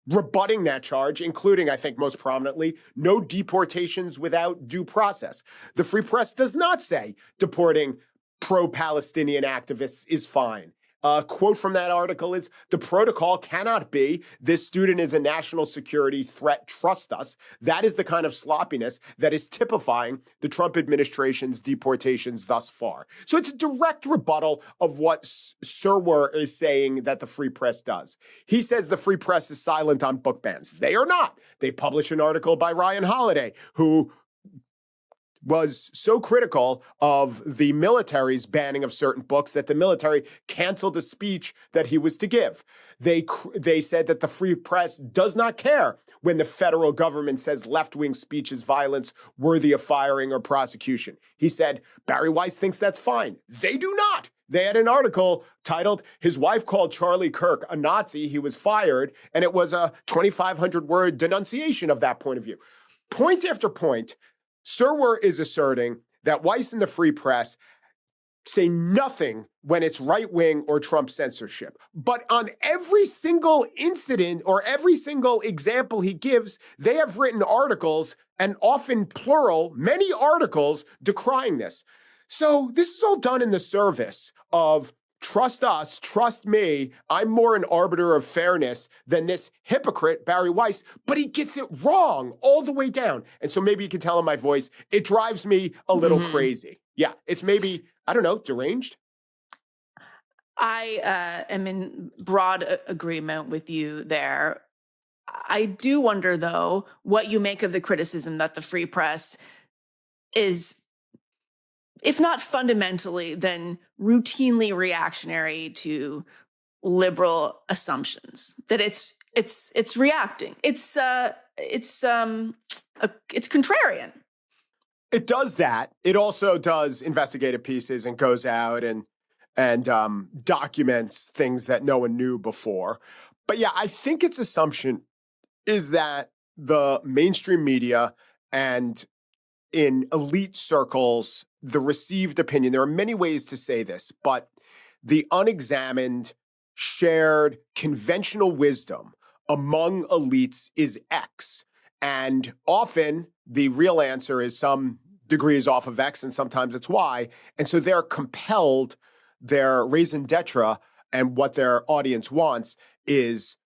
rebutting that charge, including, I think most prominently, no deportations without due process. The Free Press does not say deporting pro-Palestinian activists is fine. A quote from that article is, "The protocol cannot be, this student is a national security threat, trust us." That is the kind of sloppiness that is typifying the Trump administration's deportations thus far. So it's a direct rebuttal of what Swerwer is saying that the Free Press does. He says the Free Press is silent on book bans. They are not. They publish an article by Ryan Holiday, who was so critical of the military's banning of certain books that the military canceled a speech that he was to give. They said that the Free Press does not care when the federal government says left-wing speech is violence worthy of firing or prosecution. He said Bari Weiss thinks that's fine. They do not. They had an article titled, "His Wife Called Charlie Kirk a Nazi, He Was Fired," and it was a 2,500-word denunciation of that point of view. Point after point, Swerwer is asserting that Weiss and the Free Press say nothing when it's right-wing or Trump censorship. But on every single incident or every single example he gives, they have written articles, and often plural, many articles decrying this. So this is all done in the service of trust us, trust me, I'm more an arbiter of fairness than this hypocrite, Bari Weiss, but he gets it wrong all the way down. And so maybe you can tell in my voice, it drives me a little crazy. Yeah, it's maybe, I don't know, deranged? I am in broad agreement with you there. I do wonder, though, what you make of the criticism that the free press is, if not fundamentally, then routinely reactionary to liberal assumptions. That it's reacting. It's contrarian. It does that. It also does investigative pieces and goes out and documents things that no one knew before. But yeah, I think its assumption is that the mainstream media and in elite circles, the received opinion, there are many ways to say this, but the unexamined, shared, conventional wisdom among elites is X. And often the real answer is some degrees off of X and sometimes it's Y. And so they're compelled, their raison d'etre and what their audience wants is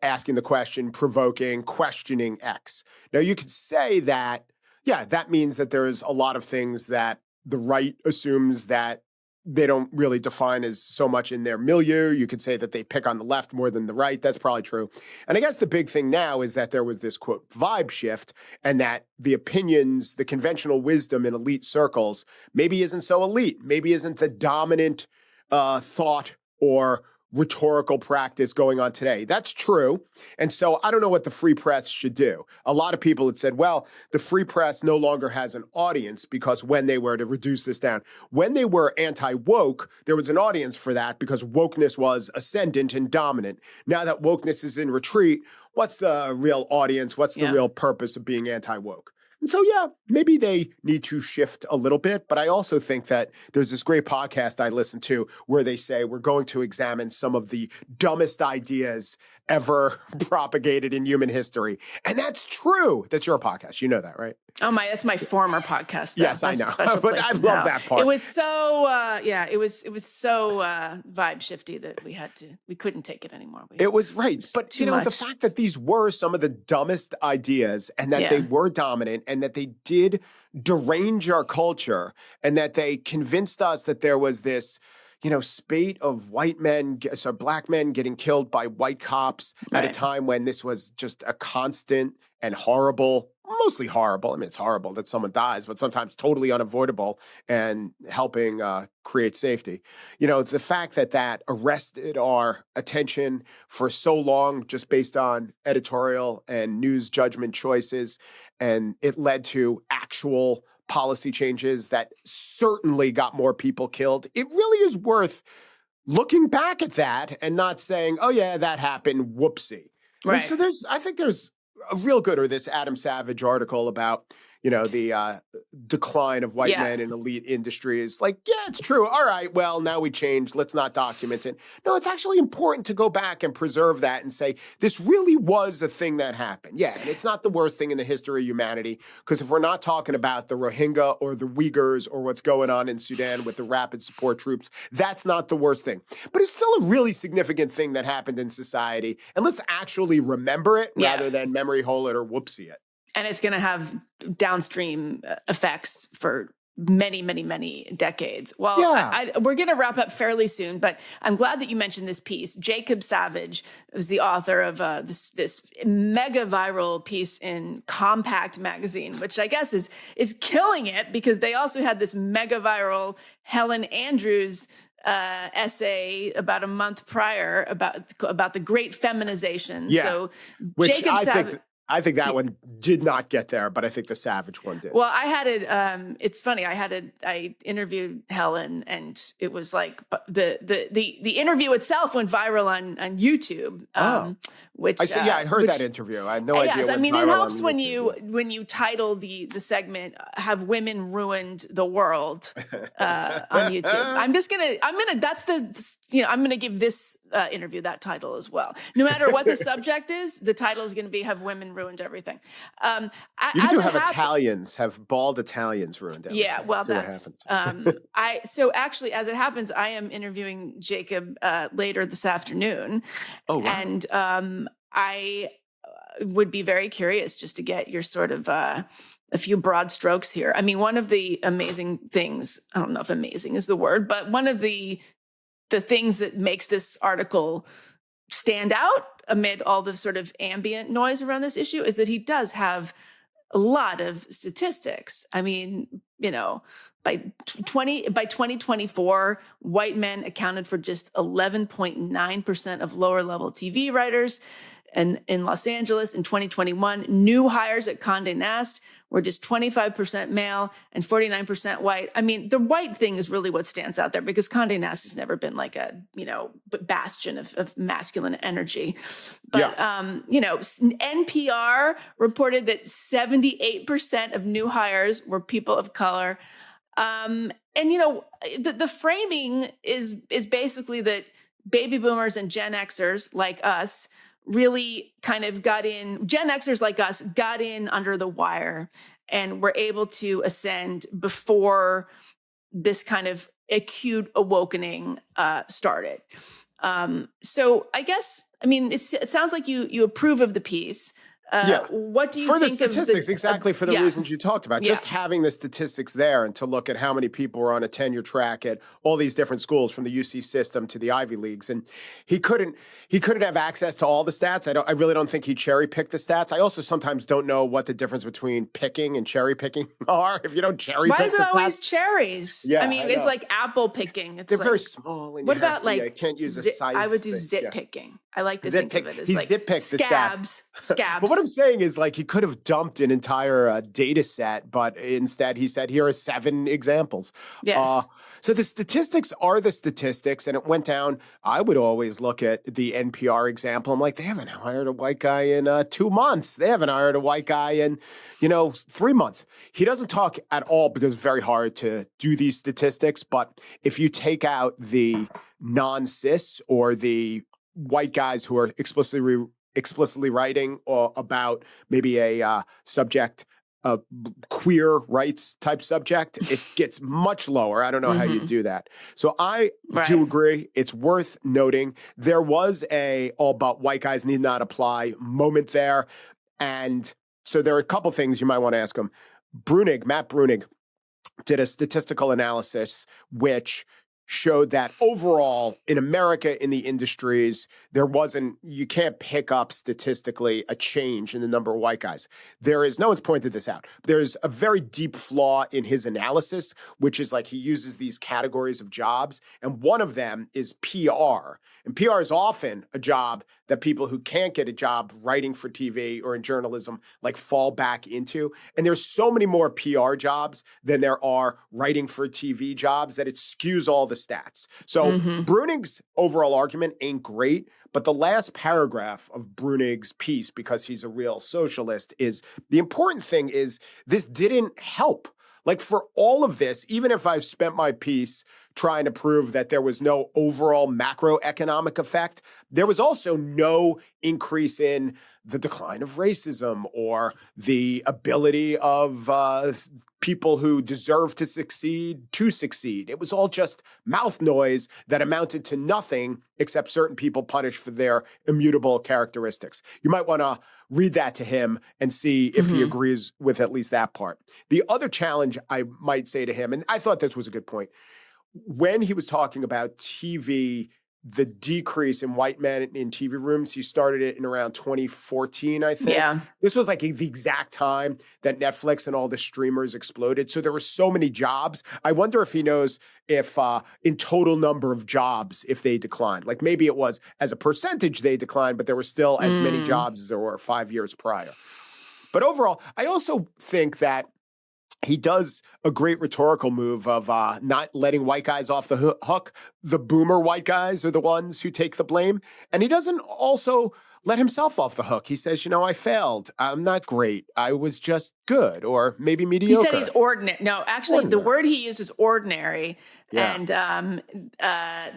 asking the question, provoking, questioning X. Now, you could say that, yeah, that means that there's a lot of things that the right assumes that they don't really define as so much in their milieu. You could say that they pick on the left more than the right. That's probably true. And I guess the big thing now is that there was this, quote, vibe shift, and that the opinions, the conventional wisdom in elite circles maybe isn't so elite, maybe isn't the dominant thought or rhetorical practice going on today. That's true. And so I don't know what the free press should do. A lot of people had said, well, the free press no longer has an audience because when they were, to reduce this down, when they were anti-woke, there was an audience for that because wokeness was ascendant and dominant. Now that wokeness is in retreat, what's the real audience? What's the real purpose of being anti-woke? And so, yeah, maybe they need to shift a little bit. But I also think that there's this great podcast I listen to where they say we're going to examine some of the dumbest ideas ever propagated in human history. And that's true. That's your podcast. You know that, right? Oh, that's my former podcast. Though. Yes, That's I know. But I love that part. It was so, it was so vibe shifty that we couldn't take it anymore. It was right. But, the fact that these were some of the dumbest ideas and that they were dominant and that they did derange our culture and that they convinced us that there was this, spate of white men, so black men getting killed by white cops at a time when this was just a constant and horrible, mostly horrible. I mean, it's horrible that someone dies, but sometimes totally unavoidable and helping create safety. The fact that arrested our attention for so long just based on editorial and news judgment choices, and it led to actual policy changes that certainly got more people killed. It really is worth looking back at that and not saying, oh yeah, that happened, whoopsie. Right. And so I think there's a real good, or this Adam Savage article about, the decline of white men in elite industries. Like, yeah, it's true. All right, well, now we changed. Let's not document it. No, it's actually important to go back and preserve that and say, this really was a thing that happened. Yeah, and it's not the worst thing in the history of humanity, because if we're not talking about the Rohingya or the Uyghurs or what's going on in Sudan with the rapid support troops, that's not the worst thing. But it's still a really significant thing that happened in society. And let's actually remember it rather than memory hole it or whoopsie it. And it's going to have downstream effects for many, many, many decades. Well, we're going to wrap up fairly soon, but I'm glad that you mentioned this piece. Jacob Savage was the author of this mega viral piece in Compact magazine, which I guess is killing it because they also had this mega viral Helen Andrews essay about a month prior about the great feminization. Yeah, so which Jacob Savage. I think that one did not get there, but I think the Savage one did. Well, I had it. It's funny. I interviewed Helen, and it was like the interview itself went viral on YouTube. Which I heard that interview. I had no idea. Yes, I mean, it helps when you title the segment "Have Women Ruined the World" on YouTube. I'm gonna give this interview that title as well. No matter what the subject is, the title is going to be "Have Women Ruined Everything." You do have bald Italians ruined everything. Yeah, well, that's so actually, as it happens, I am interviewing Jacob later this afternoon. Oh, wow. And I would be very curious just to get your sort of a few broad strokes here. I mean, one of the amazing things, I don't know if amazing is the word, but one of the the things that makes this article stand out amid all the sort of ambient noise around this issue is that he does have a lot of statistics. I mean, by 2024, white men accounted for just 11.9% of lower level TV writers. And in Los Angeles in 2021, new hires at Condé Nast were just 25% male and 49% white. I mean, the white thing is really what stands out there because Condé Nast has never been like a, bastion of masculine energy. But, NPR reported that 78% of new hires were people of color. The framing is basically that baby boomers and Gen Xers like us really kind of Gen Xers like us got in under the wire and were able to ascend before this kind of acute awakening started. So I guess, it sounds like you approve of the piece. What do you think of the statistics? Exactly for the reasons you talked about. Just having the statistics there and to look at how many people were on a tenure track at all these different schools, from the UC system to the Ivy Leagues, and he couldn't have access to all the stats. I really don't think he cherry picked the stats. I also sometimes don't know what the difference between picking and cherry picking are. If you don't cherry pick, why is it always cherries? Yeah, it's like apple picking. They're very small. And what about I can't use a scythe. I would do zit picking. I like to think of it as he zit picks the stats. Scabs. But what I'm saying is, he could have dumped an entire data set, but instead he said, here are 7 examples. Yes. So the statistics are the statistics, and it went down. I would always look at the NPR example. I'm like, they haven't hired a white guy in 2 months. They haven't hired a white guy in, 3 months. He doesn't talk at all because it's very hard to do these statistics. But if you take out the non-cis or the white guys who are explicitly writing about maybe a subject, a queer rights type subject, it gets much lower. I don't know how you do that. So I do agree. It's worth noting. There was a all but white guys need not apply moment there. And so there are a couple things you might want to ask him. Matt Brunig, did a statistical analysis which showed that overall in America, in the industries, you can't pick up statistically a change in the number of white guys. No one's pointed this out. There's a very deep flaw in his analysis, which is he uses these categories of jobs, and one of them is PR. And PR is often a job that people who can't get a job writing for TV or in journalism fall back into. And there's so many more PR jobs than there are writing for TV jobs that it skews all the stats. So Brunig's overall argument ain't great, but the last paragraph of Brunig's piece, because he's a real socialist, is the important thing is this didn't help. For all of this, even if I've spent my piece trying to prove that there was no overall macroeconomic effect, there was also no increase in the decline of racism or the ability of people who deserve to succeed. It was all just mouth noise that amounted to nothing except certain people punished for their immutable characteristics. You might want to read that to him and see if he agrees with at least that part. The other challenge I might say to him, and I thought this was a good point, when he was talking about TV, the decrease in white men in TV rooms, he started it in around 2014, I think. Yeah. This was the exact time that Netflix and all the streamers exploded. So there were so many jobs. I wonder if he knows if in total number of jobs, if they declined. Maybe it was as a percentage they declined, but there were still as many jobs as there were 5 years prior. But overall, I also think that he does a great rhetorical move of not letting white guys off the hook. The boomer white guys are the ones who take the blame. And he doesn't also let himself off the hook. He says, I failed. I'm not great. I was just good, or maybe mediocre. He said he's ordinary. No, actually, the word he used is ordinary. Yeah. And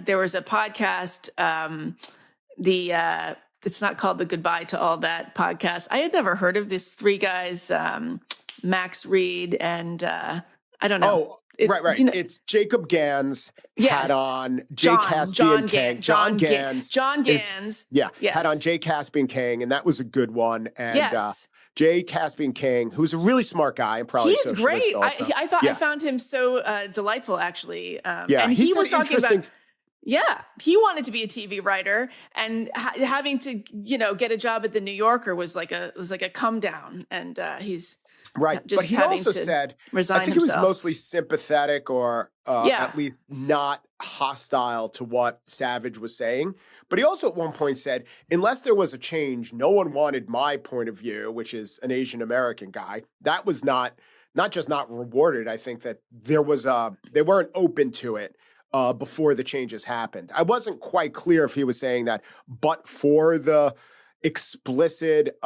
there was a podcast, it's not called the Goodbye to All That podcast. I had never heard of these 3 guys, Max Reed and I don't know. Right. It's Jacob Gans had on Jay Caspian Kang. John Gans. Had on Jay Caspian Kang, and that was a good one. And Jay Caspian Kang, who's a really smart guy and probably he's great. I found him so delightful, actually. And he was talking about Yeah, he wanted to be a TV writer, and having to, get a job at the New Yorker was like a come down, and he's Right. But just he having also to said, I resign think he was himself. mostly sympathetic or Yeah. at least not hostile to what Savage was saying. But he also at one point said, unless there was a change, no one wanted my point of view, which is an Asian American guy. That was not just not rewarded. I think that there was they weren't open to it before the changes happened. I wasn't quite clear if he was saying that, but for the explicit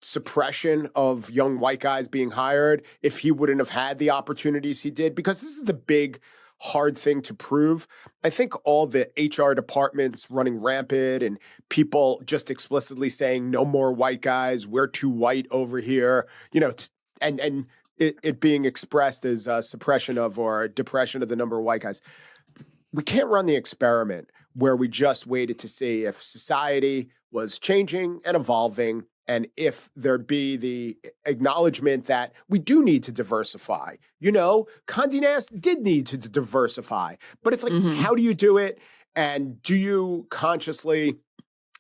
suppression of young white guys being hired, if he wouldn't have had the opportunities he did, because this is the big hard thing to prove. I think all the HR departments running rampant and people just explicitly saying no more white guys, we're too white over here, and it being expressed as suppression of or depression of the number of white guys. We can't run the experiment where we just waited to see if society was changing and evolving and if there'd be the acknowledgement that we do need to diversify. Condé Nast did need to diversify, but it's like, how do you do it? And do you consciously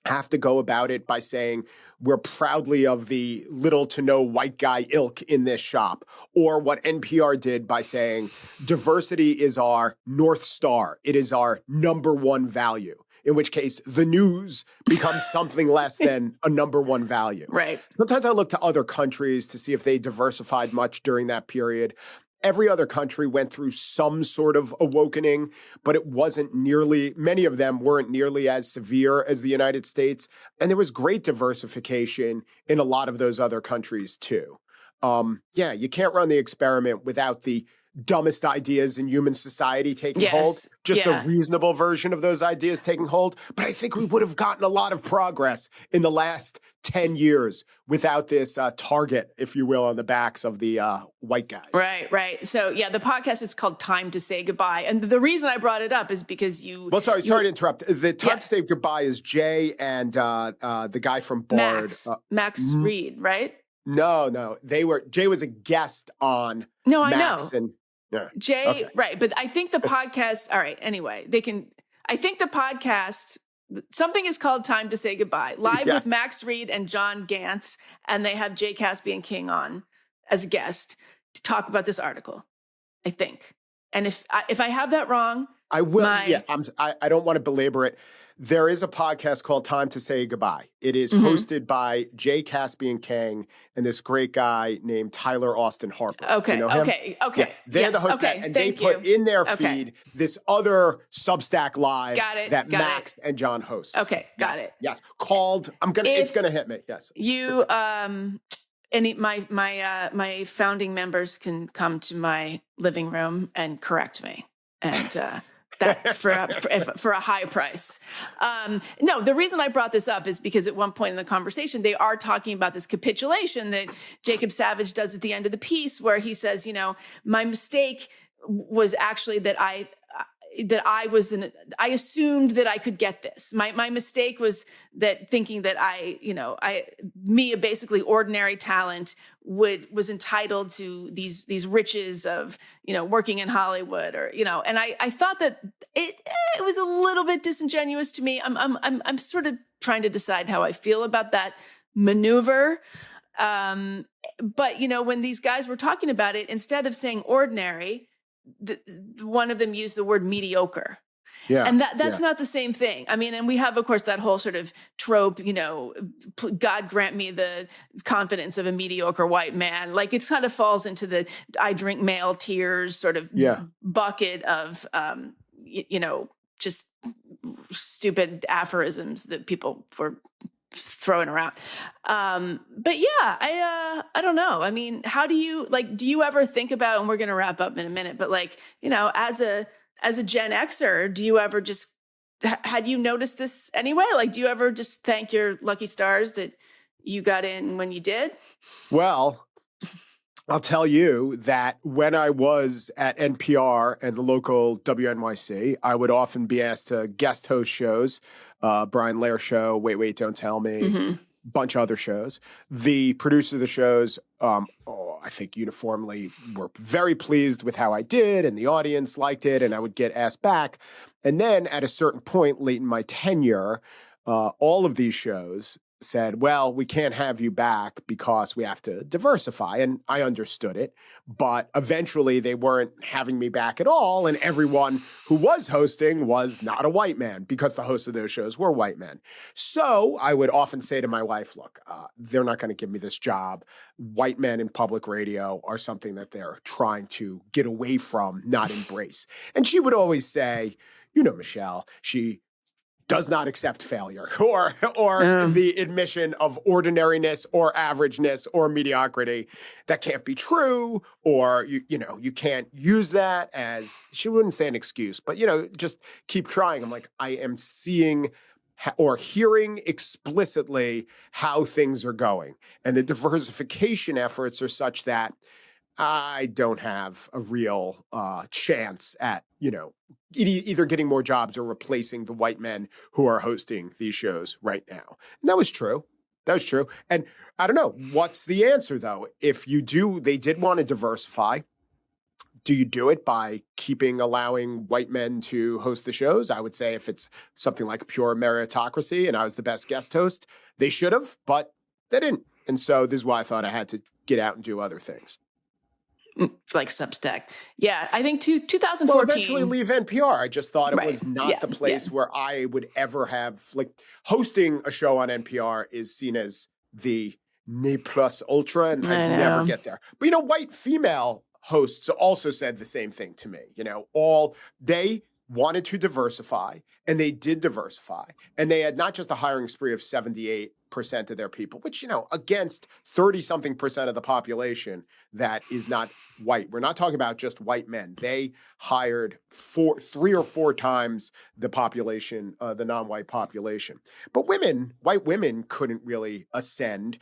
have to go about it by saying we're proudly of the little to no white guy ilk in this shop, or what NPR did by saying diversity is our North Star. It is our number one value, in which case the news becomes something less than a number one value. Right. Sometimes I look to other countries to see if they diversified much during that period. Every other country went through some sort of awakening, but it wasn't many of them weren't nearly as severe as the United States. And there was great diversification in a lot of those other countries too. You can't run the experiment without the dumbest ideas in human society taking hold, just a reasonable version of those ideas taking hold. But I think we would have gotten a lot of progress in the last 10 years without this target, if you will, on the backs of the white guys. Right. So, the podcast is called Time to Say Goodbye. And the reason I brought it up is because Well, sorry to interrupt. The Time to Say Goodbye is Jay and the guy from Bard. Max Reed, right? No. Jay was a guest on Max. I know. Jay, okay. Right. But I think the podcast, all right, anyway, I think the podcast, something is called Time to Say Goodbye, live with Max Reed and John Gantz, and they have Jay Caspian King on as a guest to talk about this article, I think. And if I have that wrong, I will. I don't want to belabor it. There is a podcast called Time to Say Goodbye. It is hosted by Jay Caspian King and this great guy named Tyler Austin Harper. Okay. Do you know him? Okay. Yeah, they're the host, and they put in their feed this other Substack live that Max and John host. Okay, got it. Yes, called. It's gonna hit me. Yes. You my founding members can come to my living room and correct me, and that for a high price. No, the reason I brought this up is because at one point in the conversation, they are talking about this capitulation that Jacob Savage does at the end of the piece, where he says, my mistake was actually that I assumed that I could get this. My mistake was that thinking that a basically ordinary talent was entitled to these riches of, working in Hollywood and I thought that it was a little bit disingenuous to me. I'm sort of trying to decide how I feel about that maneuver. But when these guys were talking about it, instead of saying ordinary, one of them used the word mediocre. Yeah. And that's not the same thing. I mean, and we have, of course, that whole sort of trope, God grant me the confidence of a mediocre white man. Like it kind of falls into the I drink male tears sort of bucket of, just stupid aphorisms that people were throwing around. But I don't know. I mean, how do you do you ever think about, and we're going to wrap up in a minute, but as a Gen Xer, do you ever just, had you noticed this anyway? Do you ever just thank your lucky stars that you got in when you did? Well, I'll tell you that when I was at NPR and the local WNYC, I would often be asked to guest host shows, Brian Lair Show, Wait, Don't Tell Me, bunch of other shows. The producers of the shows, I think uniformly were very pleased with how I did, and the audience liked it, and I would get asked back. And then at a certain point late in my tenure, all of these shows said, well, we can't have you back because we have to diversify. And I understood it. But eventually they weren't having me back at all. And everyone who was hosting was not a white man because the hosts of those shows were white men. So I would often say to my wife, look, they're not going to give me this job. White men in public radio are something that they're trying to get away from, not embrace. And she would always say, you know, Michelle, she does not accept failure or the admission of ordinariness or averageness or mediocrity. That can't be true. Or, you can't use that as, she wouldn't say an excuse, but, just keep trying. I'm like, I am seeing or hearing explicitly how things are going. And the diversification efforts are such that I don't have a real chance at, either getting more jobs or replacing the white men who are hosting these shows right now. And that was true. That was true. And I don't know, what's the answer, though? If you do, they did want to diversify. Do you do it by allowing white men to host the shows? I would say if it's something like pure meritocracy and I was the best guest host, they should have, but they didn't. And so this is why I thought I had to get out and do other things. Like Substack. Yeah, I think 2014. Well, eventually leave NPR. I just thought it was not the place where I would ever have, hosting a show on NPR is seen as the ne plus ultra, and I never get there. But, white female hosts also said the same thing to me. They wanted to diversify, and they did diversify. And they had not just a hiring spree of 78% of their people, which, against 30-something% of the population that is not white. We're not talking about just white men. They hired 3 or 4 times the population, the non-white population. But white women couldn't really ascend.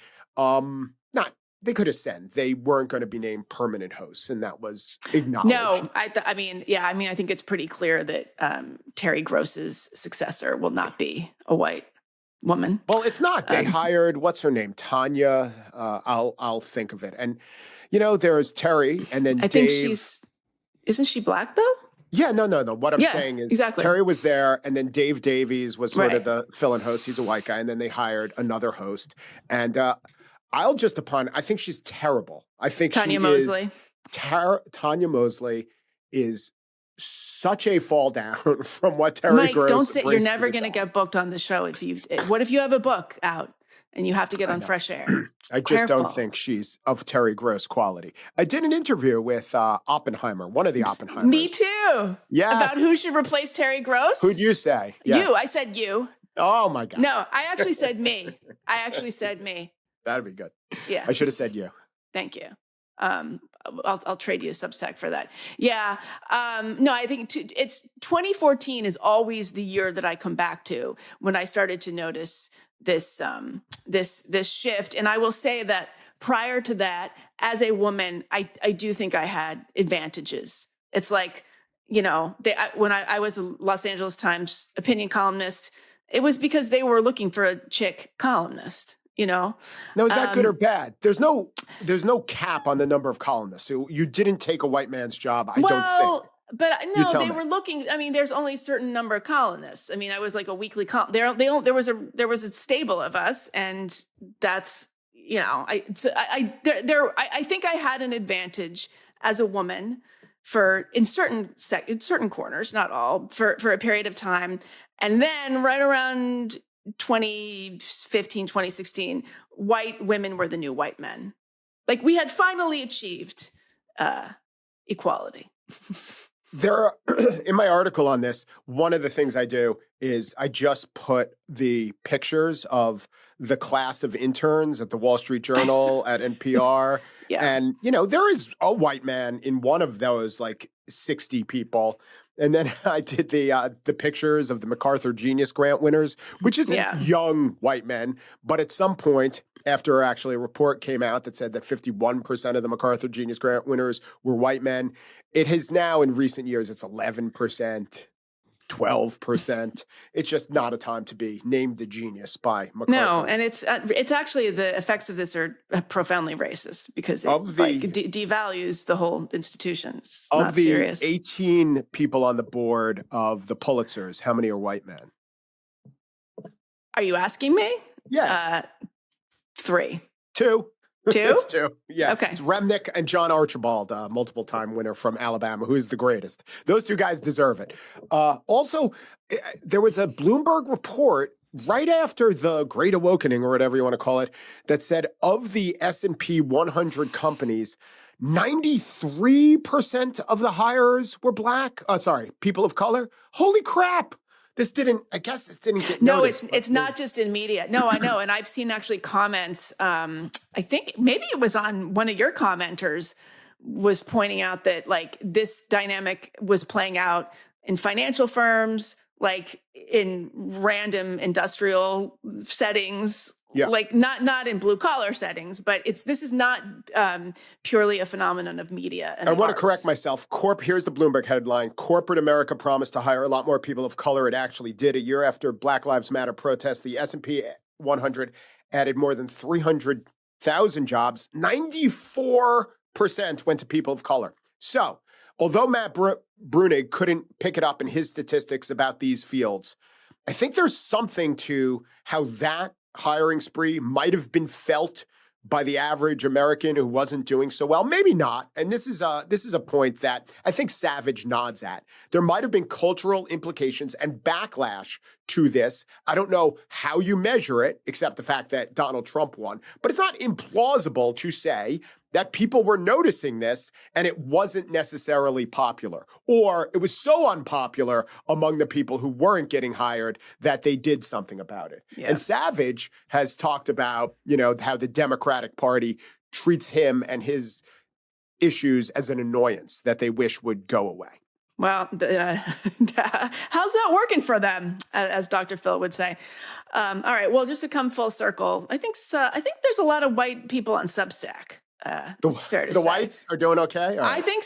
They could ascend. They weren't going to be named permanent hosts, and that was acknowledged. No, I think it's pretty clear that Terry Gross's successor will not be a white woman. Well, it's not. They hired, what's her name? Tanya. I'll think of it. And, there's Terry, and then I Dave. think isn't she black though? Yeah, no. What I'm saying is exactly. Terry was there, and then Dave Davies was sort of the fill-in host. He's a white guy, and then they hired another host. And I think she's terrible. I think Tanya Mosley. Tanya Mosley is such a fall down from what Terry Gross don't say brings you're never going to get booked on the show. What if you have a book out and you have to get on fresh air? I just don't think she's of Terry Gross quality. I did an interview with Oppenheimer, one of the Oppenheimers. Me too. Yes. About who should replace Terry Gross? Who'd you say? Yes. You. I said you. Oh my God. No, I actually said me. That'd be good. Yeah. I should have said you. Thank you. I'll trade you a Substack for that. Yeah. No, I think it's 2014 is always the year that I come back to when I started to notice this shift. And I will say that prior to that, as a woman, I do think I had advantages. It's like, when I was a Los Angeles Times opinion columnist, it was because they were looking for a chick columnist. Now, is that good or bad? There's no cap on the number of columnists. So you didn't take a white man's job, I don't think. But no, they were looking. I mean, there's only a certain number of columnists. I mean, I was like a weekly column. There was a stable of us, and that's I think I had an advantage as a woman in certain corners, not all, for a period of time, and then right around 2015, 2016, white women were the new white men. Like we had finally achieved equality. In my article on this, one of the things I do is I just put the pictures of the class of interns at the Wall Street Journal, at NPR. Yeah. And, there is a white man in one of those, 60 people. And then I did the pictures of the MacArthur Genius Grant winners, which isn't young white men. But at some point, after actually a report came out that said that 51% of the MacArthur Genius Grant winners were white men, it has now in recent years, it's 11%. 12%. It's just not a time to be named a genius by McCarthy. No, and it's actually the effects of this are profoundly racist because it devalues the whole institution. It's not serious. Of the 18 people on the board of the Pulitzers, how many are white men? Are you asking me? Yeah. 3. 2. 2? It's 2. Yeah. Okay. It's Remnick and John Archibald, multiple time winner from Alabama, who is the greatest. Those 2 guys deserve it. Also, there was a Bloomberg report right after the Great Awakening, or whatever you want to call it, that said of the S&P 100 companies, 93% of the hires were black. People of color. Holy crap. This didn't get noticed. No, it's not just in media. No, I know. And I've seen actually comments. I think maybe it was on one of your commenters was pointing out that like this dynamic was playing out in financial firms, like in random industrial settings. Yeah. Like not in blue collar settings, but this is not purely a phenomenon of media. And I want to correct myself. Here's the Bloomberg headline. Corporate America promised to hire a lot more people of color. It actually did. A year after Black Lives Matter protests, the S&P 100 added more than 300,000 jobs. 94% went to people of color. So, although Matt Brunig couldn't pick it up in his statistics about these fields, I think there's something to how that hiring spree might have been felt by the average American who wasn't doing so well. Maybe not. And this is a point that I think Savage nods at. There might have been cultural implications and backlash to this. I don't know how you measure it, except the fact that Donald Trump won. But it's not implausible to say that people were noticing this and it wasn't necessarily popular, or it was so unpopular among the people who weren't getting hired that they did something about it. Yeah. And Savage has talked about, how the Democratic Party treats him and his issues as an annoyance that they wish would go away. Well, how's that working for them, as Dr. Phil would say? All right. Well, just to come full circle, I think there's a lot of white people on Substack. It's fair to say. The whites are doing okay? I think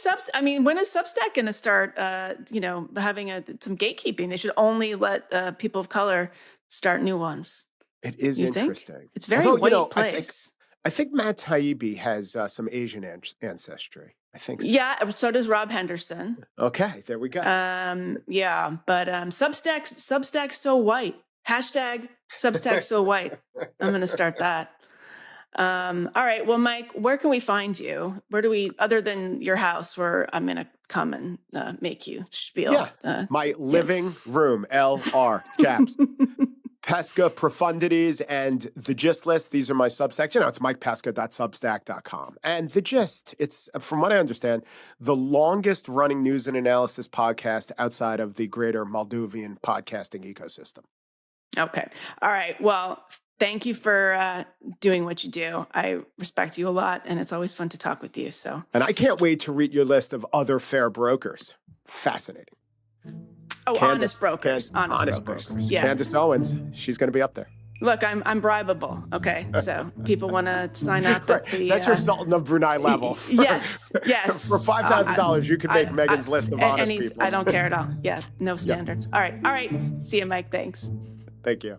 when is Substack going to start, having some gatekeeping? They should only let people of color start new ones. It is interesting. Think? It's very white place. I think Matt Taibbi has some Asian ancestry. I think so. Yeah, so does Rob Henderson. Okay, there we go. Yeah, but Substack's so white. Hashtag Substack so white. I'm going to start that. All right. Well, Mike, where can we find you? Where do we, other than your house, where I'm going to come and make you spiel? Yeah. My living room, LR caps. Pesca, Profundities, and The Gist List. These are my Substacks. It's mikepesca.substack.com. And The Gist, it's, from what I understand, the longest running news and analysis podcast outside of the greater Moldovan podcasting ecosystem. Okay. All right. Well, thank you for doing what you do. I respect you a lot, and it's always fun to talk with you. And I can't wait to read your list of other fair brokers. Fascinating. Oh, honest brokers. Honest brokers. Yeah. Candace Owens, she's going to be up there. Look, I'm bribable. Okay, so people want to sign up. That's your Sultan of Brunei level. Yes. For $5,000, you could make Meghan's list of honest people. I don't care at all. Yeah, no standards. Yep. All right. See you, Mike. Thanks. Thank you.